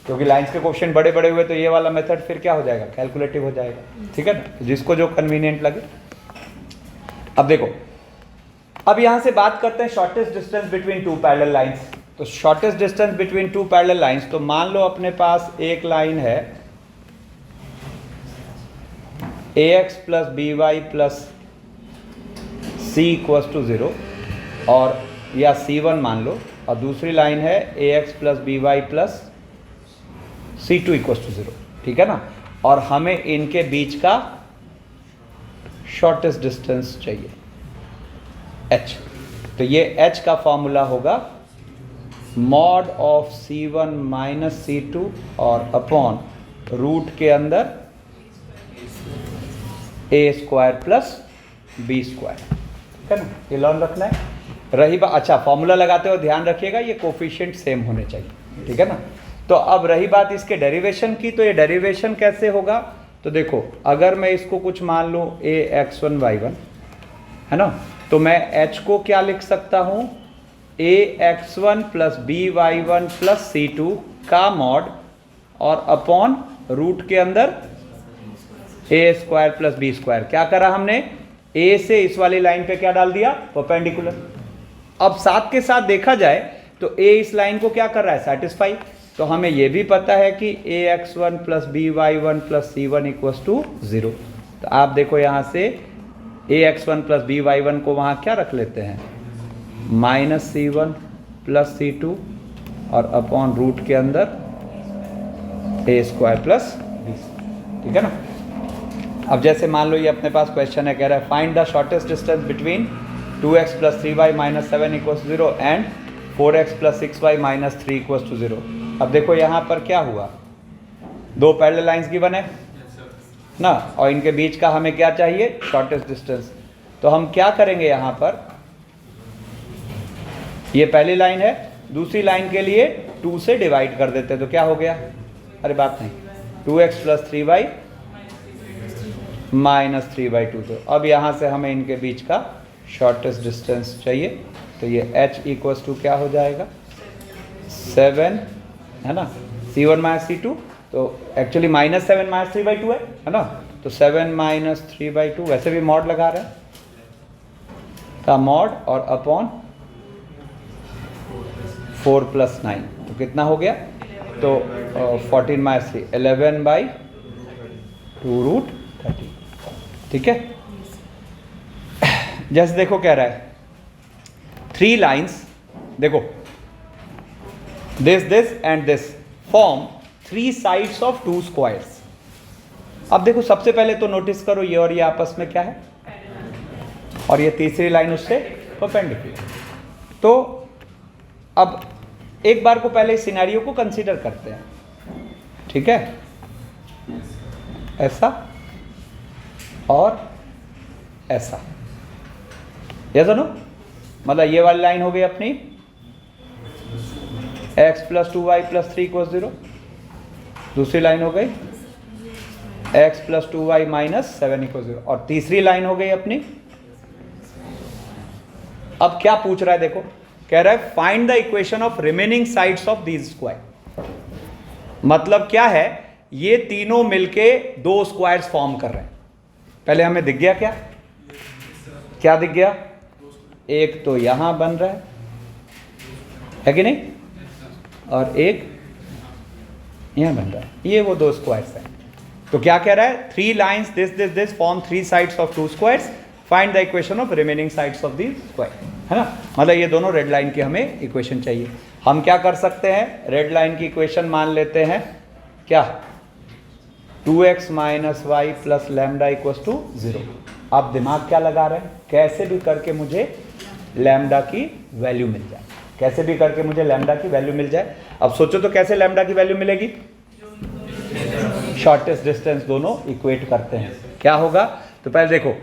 क्योंकि लाइंस के कोफिशिएंट बड़े बड़े हुए तो ये वाला मेथड फिर क्या हो जाएगा, कैलकुलेटिव हो जाएगा, ठीक है ना, जिसको जो कन्वीनियंट लगे। अब देखो, अब यहाँ से बात करते हैं shortest distance between two parallel lines. तो shortest distance between two parallel lines, तो मान लो अपने पास एक लाइन है ax plus B Y plus C equals to 0, और या C1 मान लो, और दूसरी लाइन है ax plus B Y plus C2 equals to 0, ठीक है ना, और हमें इनके बीच का शॉर्टेस्ट डिस्टेंस चाहिए h। तो ये h का फॉर्मूला होगा mod of C1 minus C2 और अपॉन रूट के अंदर a square plus b square, ठीक है ना, ये लर्न रखना है। रही बात, अच्छा फॉर्मूला लगाते हो ध्यान रखिएगा ये कोफिशिएंट सेम होने चाहिए, ठीक है ना। तो अब रही बात इसके डेरिवेशन की, तो ये डेरिवेशन कैसे होगा, तो देखो अगर मैं इसको कुछ मान लूँ ax1 y1 है ना, तो मैं h को क्या लिख सकता हूँ ax1 plus by1 plus c2 का मॉड और अपॉन रूट के अंदर a square plus b square. क्या करा हमने, a से इस वाली लाइन पे क्या डाल दिया, परपेंडिकुलर। अब साथ के साथ देखा जाए तो a इस लाइन को क्या कर रहा है, सेटिस्फाई। तो हमें ये भी पता है कि ax1 plus by1 plus c1 equals to 0। तो आप देखो यहाँ से ax1 प्लस by1 को वहाँ क्या रख लेते हैं -c1 प्लस c2 और अपॉन रूट के अंदर a स्क्वायर प्लस b, ठीक है ना। अब जैसे मान लो ये अपने पास क्वेश्चन है, कह रहा है find the shortest distance between 2x plus 3y minus 7 equals 0 and 4x plus 6y minus 3 equals to 0। अब देखो यहाँ पर क्या हुआ, दो पैरेलल लाइंस गिवन है ना, और इनके बीच का हमें क्या चाहिए, शॉर्टेस्ट डिस्टेंस। तो हम क्या करेंगे यहाँ पर, ये पहली लाइन है, दूसरी लाइन के लिए 2 से डिवाइड कर देते हैं, तो क्या हो गया, अरे बात नहीं, 2x प्लस 3y माइनस 3/2। तो अब यहाँ से हमें इनके बीच का शॉर्टेस्ट डिस्टेंस चाहिए, तो ये h इक्वल्स टू क्या हो जाएगा 7, है ना, c1 माइनस c2, तो एक्चुअली -7 माइनस 3/2 है ना, तो 7 माइनस 3/2, वैसे भी मॉड लगा रहे हैं का मॉड और अपॉन 4 + 9, तो कितना हो गया, तो 14 माइनस 3 11/2√30, ठीक है। जैसे देखो कह रहा है 3 लाइन्स, देखो this and this form 3 sides of 2 squares. अब देखो सबसे पहले तो नोटिस करो ये और ये आपस में क्या है, और ये तीसरी लाइन उससे परपेंडिकुलर। तो अब एक बार को पहले इस सिनेरियो को कंसीडर करते हैं, ठीक है, ऐसा और ऐसा, यस नो, मतलब ये वाली लाइन हो गई अपनी x + 2y + 3 = 0, दूसरी लाइन हो गई x + 2y - 7 = 0, और तीसरी लाइन हो गई अपनी। अब क्या पूछ रहा है, देखो कह रहा है find the equation of remaining sides of these square. मतलब क्या है, ये तीनों मिलके 2 स्क्वायर्स फॉर्म कर रहे हैं। पहले हमें दिख गया क्या, क्या दिख गया, एक तो यहां बन रहा है कि नहीं, और एक यहां बन रहा है, ये वो 2 स्क्वायर्स हैं। तो क्या कह रहा है, 3 lines this form 3 sides of 2 squares, find the equation of remaining sides of this square, है ना, मतलब ये दोनों रेड लाइन की हमें इक्वेशन चाहिए। हम क्या कर सकते हैं, रेड लाइन की इक्वेशन मान लेते हैं क्या, 2x - y + लैम्डा = 0। आप दिमाग क्या लगा रहे हैं, कैसे भी करके मुझे लैम्डा की वैल्यू मिल जाए, कैसे भी करके मुझे लैम्डा की वैल्यू मिल जाए। अब सोचो तो कैसे लैम्डा की वैल्यू मिलेगी, शॉर्टेस्ट डिस्टेंस दोनों इक्वेट करते हैं, क्या होगा, तो पहले देखो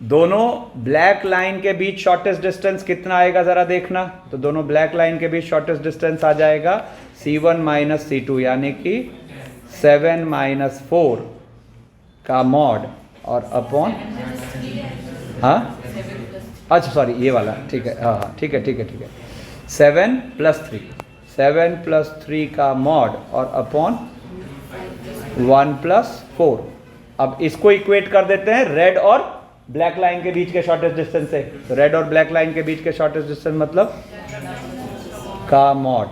दोनों ब्लैक लाइन के बीच शॉर्टेस्ट डिस्टेंस कितना आएगा जरा देखना, तो दोनों ब्लैक लाइन के बीच शॉर्टेस्ट डिस्टेंस आ जाएगा c1 - c2, यानी कि 7 - 4 का मॉड और अपॉन, हाँ अच्छा सॉरी ये वाला, ठीक है, हाँ ठीक है 7 + 3, 7 + 3 का मॉड और अपॉन 1 + 4। अब इसको इक्वेट कर देते हैं रेड और ब्लैक लाइन के बीच के शॉर्टेस्ट डिस्टेंस से, तो रेड और ब्लैक लाइन के बीच के शॉर्टेस्ट डिस्टेंस मतलब का मॉड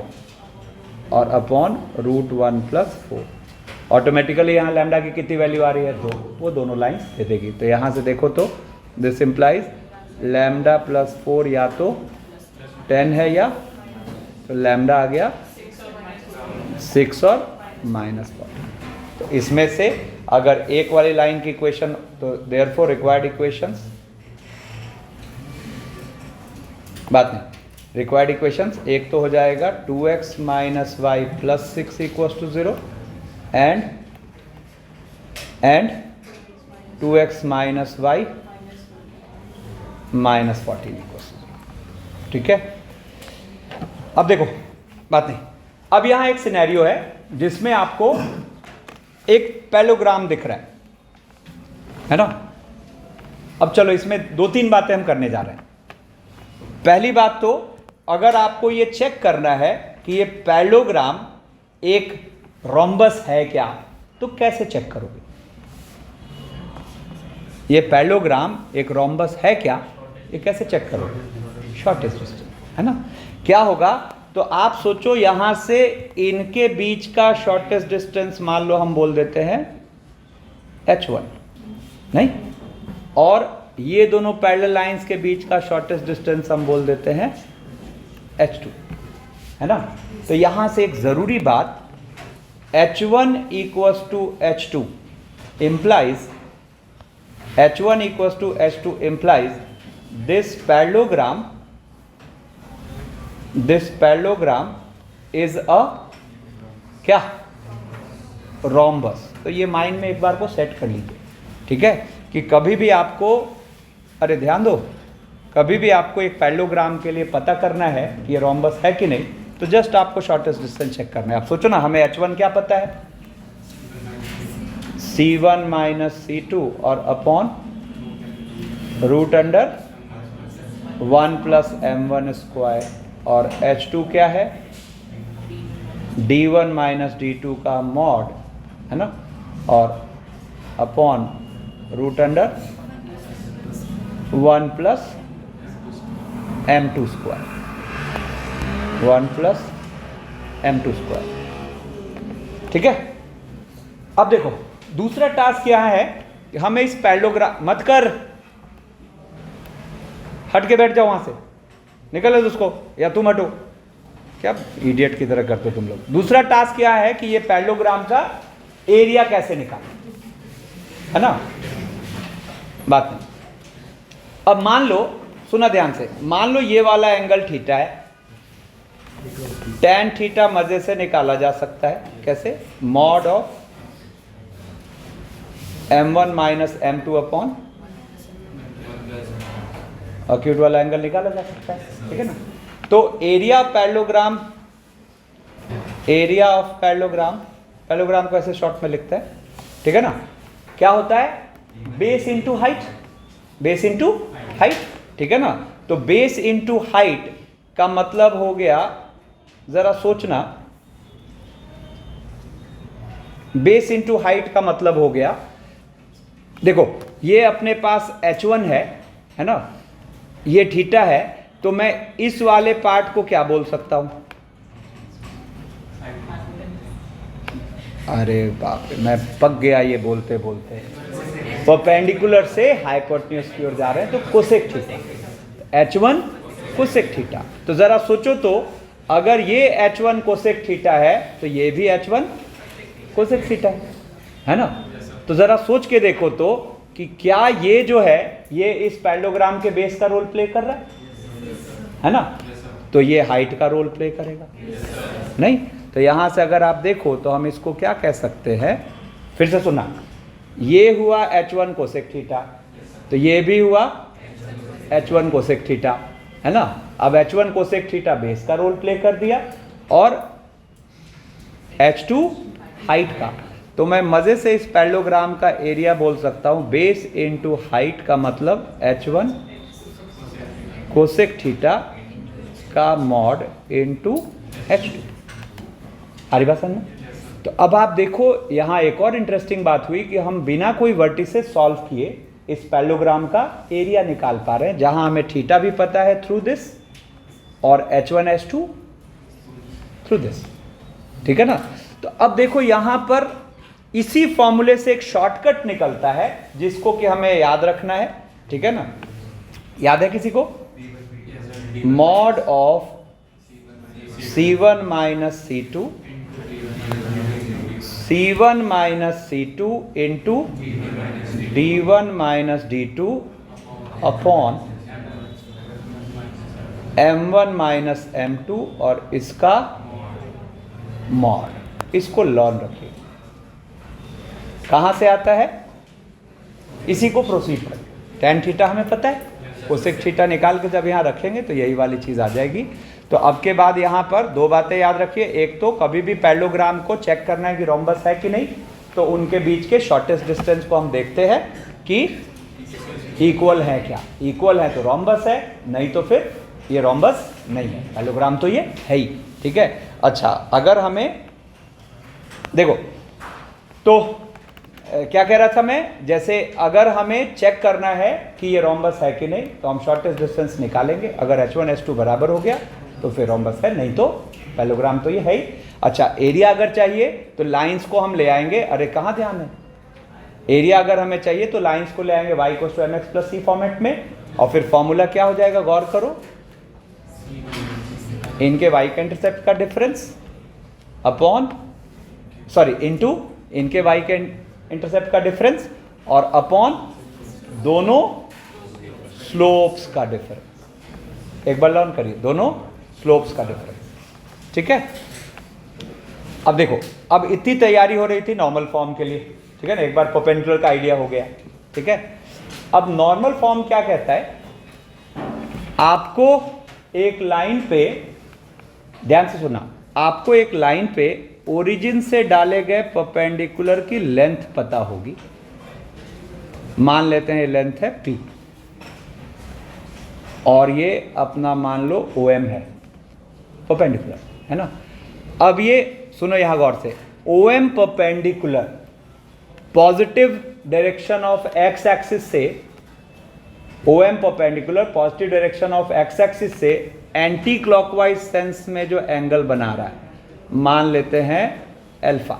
और अपॉन √1 + 4। ऑटोमेटिकली यहाँ लैम्डा की कितनी वैल्यू आ रही है, 2, वो दोनों लाइन्स दे देगी। तो यहाँ से देखो तो दिस इम्प्लाइज लैम्डा + 4 या तो 10 है, या तो लैम्डा आ गया 6 और -14। तो इसमें से अगर एक वाली लाइन की इक्वेशन, तो देयरफॉर रिक्वायर्ड इक्वेशंस, बात नहीं, रिक्वायर्ड इक्वेशंस एक तो हो जाएगा 2x - y + 6 = 0 and 2x - y - 14 = 0, ठीक है। अब देखो बात नहीं, अब यहां एक सिनेरियो है जिसमें आपको एक पैलोग्राम दिख रहा है ना। अब चलो इसमें 2-3 बातें हम करने जा रहे हैं। पहली बात तो अगर आपको ये चेक करना है कि ये पैलोग्राम एक रोम्बस है क्या, तो कैसे चेक करोगे, ये पैलोग्राम एक रोम्बस है क्या, ये कैसे चेक करोगे, शॉर्टेस्ट डिस्टेंस, है ना। क्या होगा, तो आप सोचो यहां से इनके बीच का शॉर्टेस्ट डिस्टेंस मान लो हम बोल देते हैं h1, नहीं, और ये दोनों पैरेलल लाइंस के बीच का शॉर्टेस्ट डिस्टेंस हम बोल देते हैं h2, है ना। तो यहां से एक जरूरी बात, h1 = h2 implies h1 = h2 implies this parallelogram is a क्या, रोम्बस। तो ये माइंड में एक बार को सेट कर लीजिए, ठीक है, कि कभी भी आपको अरे ध्यान दो, कभी भी आपको एक पैरेललोग्राम के लिए पता करना है कि ये रोम्बस है कि नहीं, तो जस्ट आपको शॉर्टेस्ट डिस्टेंस चेक करना है। आप सोचो ना, हमें H1 क्या पता है, C1 माइनस C2 और upon root under 1 plus M1 square, और H2 क्या है, D1 माइनस D2 का मॉड, है ना, और upon root under 1 plus M2 square, 1 plus M2 square. ठीक है, अब देखो दूसरा टास्क यहाँ है कि हमें इस पैरेललोग्राम, मत कर, हट के बैठ जाओ वहां से, निकल उसको, या तुम हटो, क्या इडियट की तरह करते हो तुम लोग। दूसरा टास्क क्या है कि ये पैरेललोग्राम का एरिया कैसे निकालें, है ना, बात नहीं। अब मान लो, सुना ध्यान से, मान लो ये वाला एंगल थीटा है, tan थीटा मजे से निकाला जा सकता है, कैसे, mod of M1 minus M2 upon acute वाला एंगल निकाला जा सकता है, ठीक है ना। तो area parallelogram, area of parallelogram, parallelogram को ऐसे शॉर्ट में लिखते हैं, ठीक है ना, क्या होता है, base into height, base into height, ठीक है ना। तो बेस इंटू हाइट का मतलब हो गया, जरा सोचना, बेस इंटू हाइट का मतलब हो गया, देखो ये अपने पास H1 है ना, ये थीटा है, तो मैं इस वाले पार्ट को क्या बोल सकता हूं, अरे बाप रे, मैं पक गया ये बोलते बोलते, परपेंडिकुलर से हाइपोटेन्यूज की ओर जा रहे हैं, तो cosec theta, H1 cosec theta. तो जरा सोचो तो, अगर ये H1 कोसेक थीटा है तो ये भी H1 कोसेक थीटा है ना। तो जरा सोच के देखो तो कि क्या ये जो है ये इस पैरेललोग्राम के बेस का रोल प्ले कर रहा है ना, तो ये हाइट का रोल प्ले करेगा नहीं। तो यहां से अगर आप देखो तो हम इसको क्या कह सकते हैं, फिर से सुना, ये हुआ H1 कोसेक थीटा, तो ये भी हुआ H1 कोसेक थीटा, है ना। अब H1 कोसेक थीटा बेस का रोल प्ले कर दिया, और H2 हाइट का, तो मैं मजे से इस पैरेललोग्राम का एरिया बोल सकता हूं, बेस इनटू हाइट का मतलब H1 कोसेक थीटा का मॉड इनटू H2। हरी बात समझ। तो अब आप देखो यहां एक और इंटरेस्टिंग बात हुई कि हम बिना कोई वर्टिसेस सॉल्व किए इस पैरेललोग्राम का एरिया निकाल पा रहे हैं, जहां हमें थीटा भी पता है थ्रू दिस, और H1 H2 थ्रू दिस, ठीक है ना। तो अब देखो यहां पर इसी फॉर्मूले से एक शॉर्टकट निकलता है जिसको कि हमें याद रखना है, ठीक है ना। याद है किसी को, mod of C1 minus C2, C1 minus C2 into D1 minus D2 upon M1 minus M2 और इसका मॉड। इसको लॉन रखिए, कहां से आता है, इसी को प्रोसीड करें। tan थीटा हमें पता है, कोसेक थीटा निकाल के जब यहां रखेंगे तो यही वाली चीज आ जाएगी। तो अब के बाद यहां पर दो बातें याद रखिए, एक तो कभी भी पैरेललोग्राम को चेक करना है कि रोम्बस है कि नहीं, तो उनके बीच के शॉर्टेस्ट डिस्टेंस को हम देखते हैं कि इक्वल है क्या, इक्वल है तो रोम्बस है, नहीं तो फिर ये रोम्बस नहीं है, पैरेललोग्राम तो ये है ही, ठीक है। अच्छा, अगर हमें देखो तो क्या कह रहा था मैं, जैसे अगर हमें चेक करना है कि ये रोम्बस है कि नहीं, तो हम शॉर्टेस्ट डिस्टेंस निकालेंगे, अगर H1 H2 बराबर हो गया तो फिर रोम्बस है, नहीं तो पैरेललोग्राम तो ये है ही। अच्छा, एरिया अगर चाहिए तो लाइंस को हम ले आएंगे, अरे कहाँ ध्यान है, एरिया अगर हमें चाहिए तो लाइंस को ले आएंगे y = mx + c फॉर्मेट में, और फिर फॉर्मूला क्या हो जाएगा, गौर करो, इनके y के इंटरसेप्ट का डिफरेंस अपॉन, सॉरी इनटू इनके y के इंटरसेप्ट का डिफरेंस, और अपॉन दोनों स्लोप्स का डिफरेंस। एक बार लर्न करिए, दोनों स्लोप्स का डिफरेंस, ठीक है। अब देखो, अब इतनी तैयारी हो रही थी नॉर्मल फॉर्म के लिए, ठीक है ना, एक बार परपेंडिकुलर का आइडिया हो गया, ठीक है। अब नॉर्मल फॉर्म क्या कहता है, आपको एक लाइन पे, ध्यान से सुना, आपको एक लाइन पे ओरिजिन से डाले गए परपेंडिकुलर की लेंथ पता होगी। मान लेते हैं ये लेंथ है p, और ये अपना मान लो OM है, परपेंडिकुलर है ना। अब ये सुनो यहां गौर से, OM perpendicular positive direction of x axis से, OM perpendicular positive direction of x axis से एंटी क्लॉकवाइज सेंस में जो एंगल बना रहा है, मान लेते हैं अल्फा।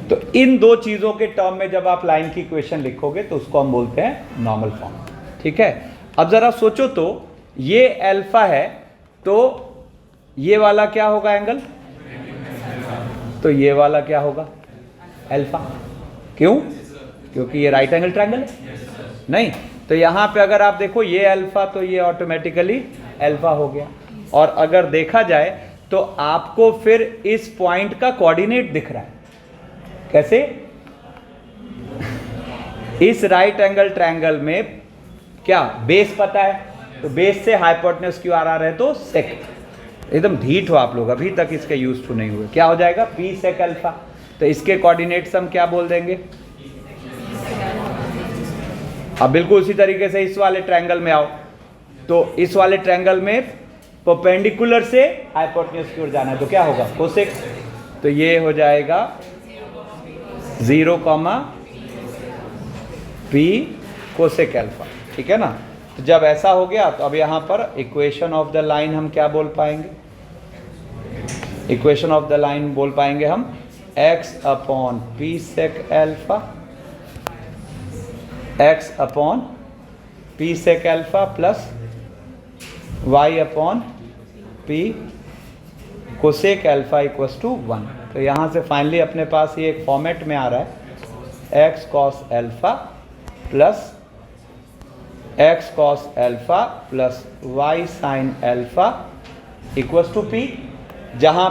तो इन दो चीजों के टर्म में जब आप लाइन की इक्वेशन लिखोगे तो उसको हम बोलते हैं नॉर्मल फॉर्म। ठीक है, अब जरा सोचो तो ये अल्फा है, तो ये वाला क्या होगा एंगल, तो ये वाला क्या होगा अल्फा। क्यों? क्योंकि ये राइट एंगल ट्रायंगल है। नहीं, तो यहां पे अगर आप देखो ये अल्फा, तो ये ऑटोमेटिकली अल्फा हो गया। और अगर देखा जाए तो आपको फिर इस पॉइंट का कोऑर्डिनेट दिख रहा है। कैसे? इस राइट एंगल ट्रायंगल में क्या बेस पता है, तो बेस से हाइपोटेन्यूज क्यों आ रहा है, तो सेक। एकदम ढीठ हो आप लोग, अभी तक इसके यूज टू नहीं हुए। क्या हो जाएगा, पी सेक अल्फा। तो इसके कोऑर्डिनेट्स हम क्या बोल देंगे। अब बिल्कुल उसी तरीके से इस वाले ट्रायंगल में आओ, तो इस वाले ट्रायंगल में परपेंडिकुलर से हाइपोटेन्यूज की ओर जाना है, तो क्या होगा कोसेक। तो ये हो जाएगा 0, p कोसेक अल्फा। ठीक है ना। तो जब ऐसा हो गया तो अब यहां पर इक्वेशन ऑफ द लाइन हम क्या बोल पाएंगे, इक्वेशन ऑफ द लाइन बोल पाएंगे हम x upon p sec alpha, x upon p sec alpha plus y upon p cosec alpha equals to 1। तो यहाँ से फाइनली अपने पास ये एक फॉर्मेट में आ रहा है x cos alpha plus x cos alpha plus y sine alpha equals to p। जहाँ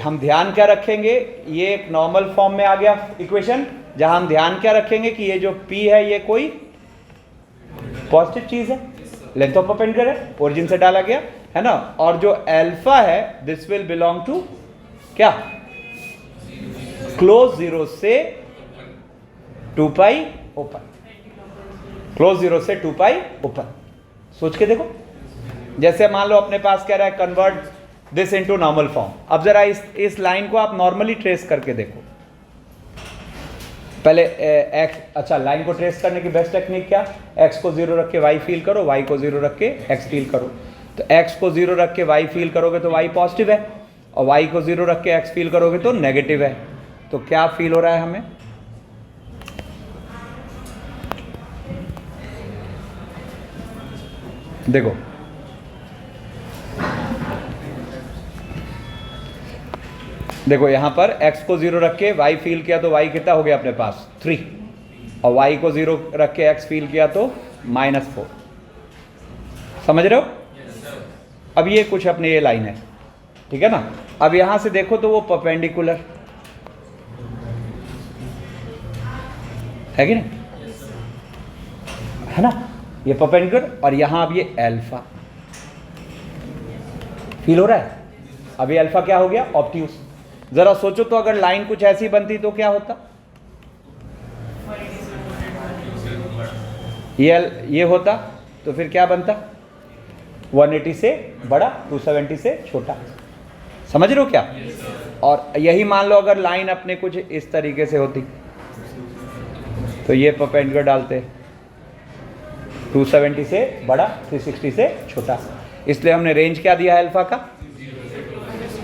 हम ध्यान क्या रखेंगे, ये एक नॉर्मल फॉर्म में आ गया इक्वेशन, जहाँ हम ध्यान क्या रखेंगे कि ये जो p है ये कोई पॉजिटिव चीज़ है, लेंथ ऑफ परपेंडिकुलर है, ओरिजिन से डाला गया है ना। और जो अल्फा है दिस विल बिलोंग टू क्या, क्लोज 0 से 2 पाई ओपन, क्लोज 0 से 2 पाई ओपन। सोच के देखो, जैसे मान लो अपने पास कह रहा है convert this into normal form. अब जरा इस लाइन को आप नॉर्मली ट्रेस करके देखो। पहले एक्स, अच्छा लाइन को ट्रेस करने की बेस्ट टेक्निक क्या, एक्स को 0 रख के वाई फील करो, वाई को 0 रख के एक्स फील करो। तो एक्स को 0 रख के वाई फील करोगे तो वाई पॉजिटिव है, और वाई को 0 रख के एक्स फील करोगे तो नेगेटिव है। तो क्या फील हो रहा है हमें, देखो देखो यहां पर x को 0 रख के y फील किया तो y कितना हो गया अपने पास 3, और y को 0 रख के x फील किया तो -4। समझ रहे हो? अब ये कुछ अपनी ये लाइन है, ठीक है ना। अब यहां से देखो तो वो परपेंडिकुलर है कि नहीं, है ना, ये परपेंडिकुलर, और यहां अब ये अल्फा फील हो रहा है। अब ये अल्फा क्या हो गया, ऑब्ट्यूस। जरा सोचो तो अगर लाइन कुछ ऐसी बनती तो क्या होता, ये होता तो फिर क्या बनता, 180 से बड़ा 270 से छोटा। समझ रहे हो क्या? और यही मान लो अगर लाइन अपने कुछ इस तरीके से होती तो ये परपेंडिकुलर डालते 270 से बड़ा 360 से छोटा। इसलिए हमने रेंज क्या दिया है अल्फा का,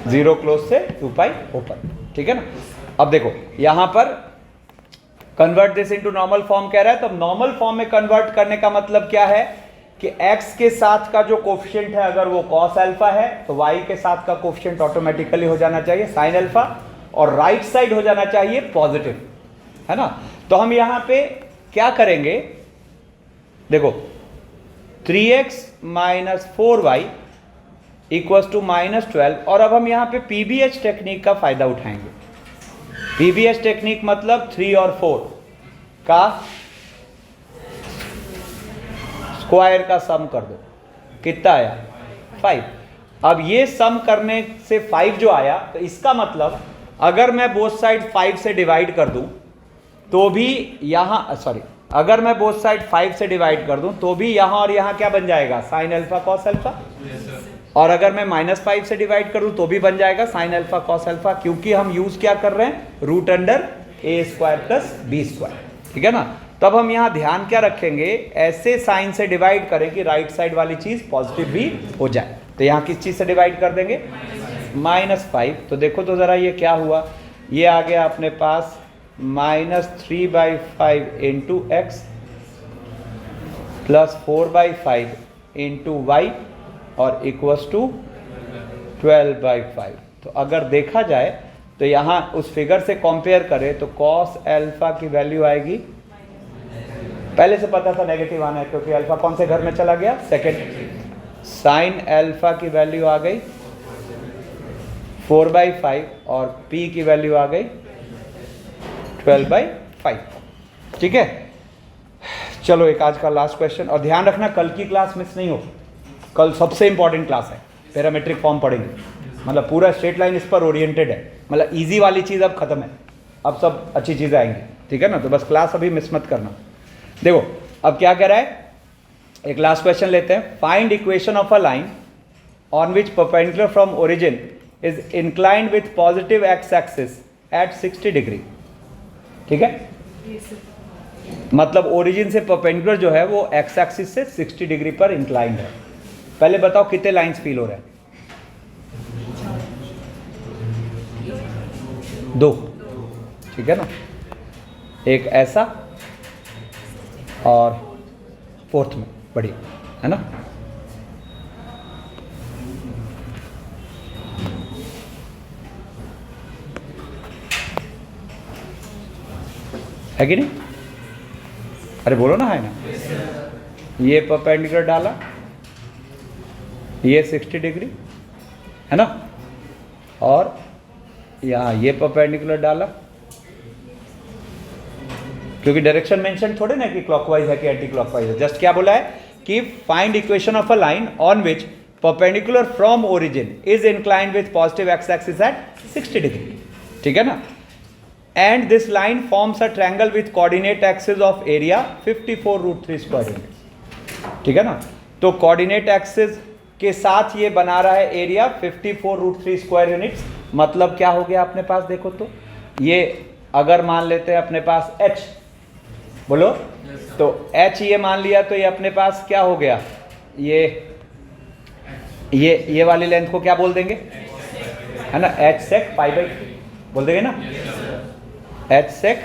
0 क्लोज से 2 पाई ओपन। ठीक है ना। अब देखो यहां पर convert this into normal form कह रहा है, तो नॉर्मल फॉर्म में कन्वर्ट करने का मतलब क्या है कि x के साथ का जो कोफिशिएंट है अगर वो cos अल्फा है तो y के साथ का कोफिशिएंट ऑटोमेटिकली हो जाना चाहिए sin अल्फा, और राइट साइड हो जाना चाहिए पॉजिटिव, है ना। तो हम यहां पे क्या करेंगे, देखो 3x minus 4y equals to -12, और अब हम यहाँ पे पीबीएच टेक्निक का फायदा उठाएंगे। पीबीएच टेक्निक मतलब 3 और 4 का स्क्वायर का सम कर दो, कितना आया 5। अब ये सम करने से 5 जो आया, तो इसका मतलब अगर मैं बोथ साइड 5 से डिवाइड कर दूं तो भी यहाँ, सॉरी, अगर मैं बोथ साइड 5 से डिवाइड कर दूं तो भी यहाँ और यहाँ क्या बन जाएगा, साइन अल्फा कॉस अल्फा। और अगर मैं -5 से डिवाइड करूं तो भी बन जाएगा साइन अल्फा कॉस अल्फा, क्योंकि हम यूज क्या कर रहे हैं, रूट अंडर a² + b²। ठीक है ना। तब हम यहाँ ध्यान क्या रखेंगे, ऐसे साइन से डिवाइड करें कि राइट साइड वाली चीज पॉजिटिव भी हो जाए। तो यहाँ किस चीज से डिवाइड कर देंगे, -5। तो देखो तो जरा ये क्या हुआ, ये आ गया अपने पास -3/5 × x + 4/5 × y और इक्वल्स टू 12/5। तो अगर देखा जाए तो यहाँ उस फिगर से कंपेयर करें तो कॉस अल्फा की वैल्यू आएगी, पहले से पता था नेगेटिव आना है क्योंकि अल्फा कौन से घर में चला गया, सेकंड। साइन अल्फा की वैल्यू आ गई 4/5 और p की वैल्यू आ गई 12/5। ठीक है, चलो एक आज का लास्ट क्वेश्चन। और ध्यान रखना कल की क्लास मिस नहीं हो, कल सबसे इंपॉर्टेंट क्लास है, पैरामेट्रिक फॉर्म पढ़ेंगे, मतलब पूरा स्ट्रेट लाइन इस पर ओरिएंटेड है, मतलब इजी वाली चीज़ अब खत्म है, अब सब अच्छी चीज़ें आएंगी। ठीक है ना, तो बस क्लास अभी मिस मत करना। देखो अब क्या कह रहा है, एक लास्ट क्वेश्चन लेते हैं। Find equation of a line on which perpendicular from origin is inclined with positive x axis at 60 degree. ठीक है, मतलब ओरिजिन से परपेंडिकुलर जो है वो एक्स एक्सिस से 60 डिग्री पर इंक्लाइंड है। पहले बताओ कितने लाइंस फील हो रहे हैं, 2। ठीक है ना, एक ऐसा और फोर्थ में, बढ़िया है ना। है कि नहीं, अरे बोलो ना, है ना। ये परपेंडिकुलर डाला, ये 60 डिग्री है ना, और यहाँ ये परपेंडिकुलर डाला, क्योंकि डायरेक्शन मेंशन थोड़े ना कि क्लॉकवाइज है कि एंटी क्लॉकवाइज है, जस्ट क्या बोला है कि find equation of a line on which perpendicular from origin is inclined with positive x axis at 60 degree. ठीक है ना, and this line forms a triangle with coordinate axis of area 54√3 square unit. ठीक है ना, तो coordinate axis के साथ ये बना रहा है एरिया 54√3 स्क्वायर यूनिट्स। मतलब क्या हो गया अपने पास, देखो तो ये अगर मान लेते हैं अपने पास h, बोलो तो h ये मान लिया, तो ये अपने पास क्या हो गया, ये वाली लेंथ को क्या बोल देंगे, है ना, h sec π/3 बोल देंगे ना, h sec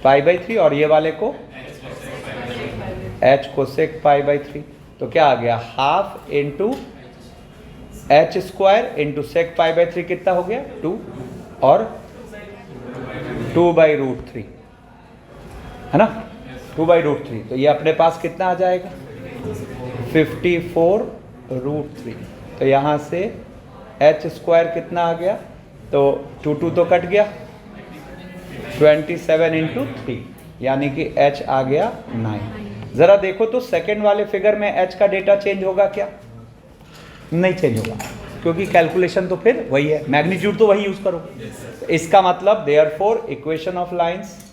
π/3, और ये वाले को h को sec π/3। तो क्या आ गया, half into h square into sec π/3 कितना हो गया 2, और 2/√3 है ना, 2/√3। तो ये अपने पास कितना आ जाएगा 54√3। तो यहाँ से h स्क्वायर कितना आ गया, तो 2 तो कट गया, 27 × 3 यानी कि h आ गया 9। ज़रा देखो तो सेकंड वाले फिगर में h का डेटा चेंज होगा क्या, नहीं चेंज होगा, क्योंकि कैलकुलेशन तो फिर वही है, मैग्नीट्यूड तो वही यूज करो। इसका मतलब देयरफॉर इक्वेशन ऑफ लाइंस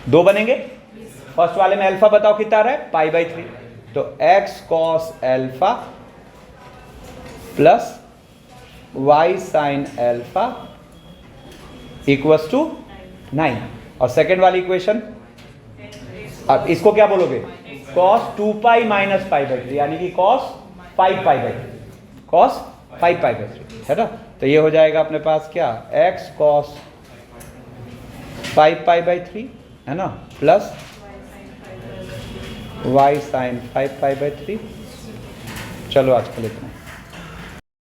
2 बनेंगे। फर्स्ट वाले में अल्फा बताओ कितना आ रहा है π/3, तो x cos alpha plus y sin alpha equals to 9। और सेकेंड वाली इक्वेशन, अब इसको क्या बोलोगे, cos 2π - π/3 यानी कि cos 5π/3, cos 5π/3 है ना। तो ये हो जाएगा अपने पास क्या, x cos 5π/3 है ना, प्लस y sin 5π/3। चलो आज के लिए इतना।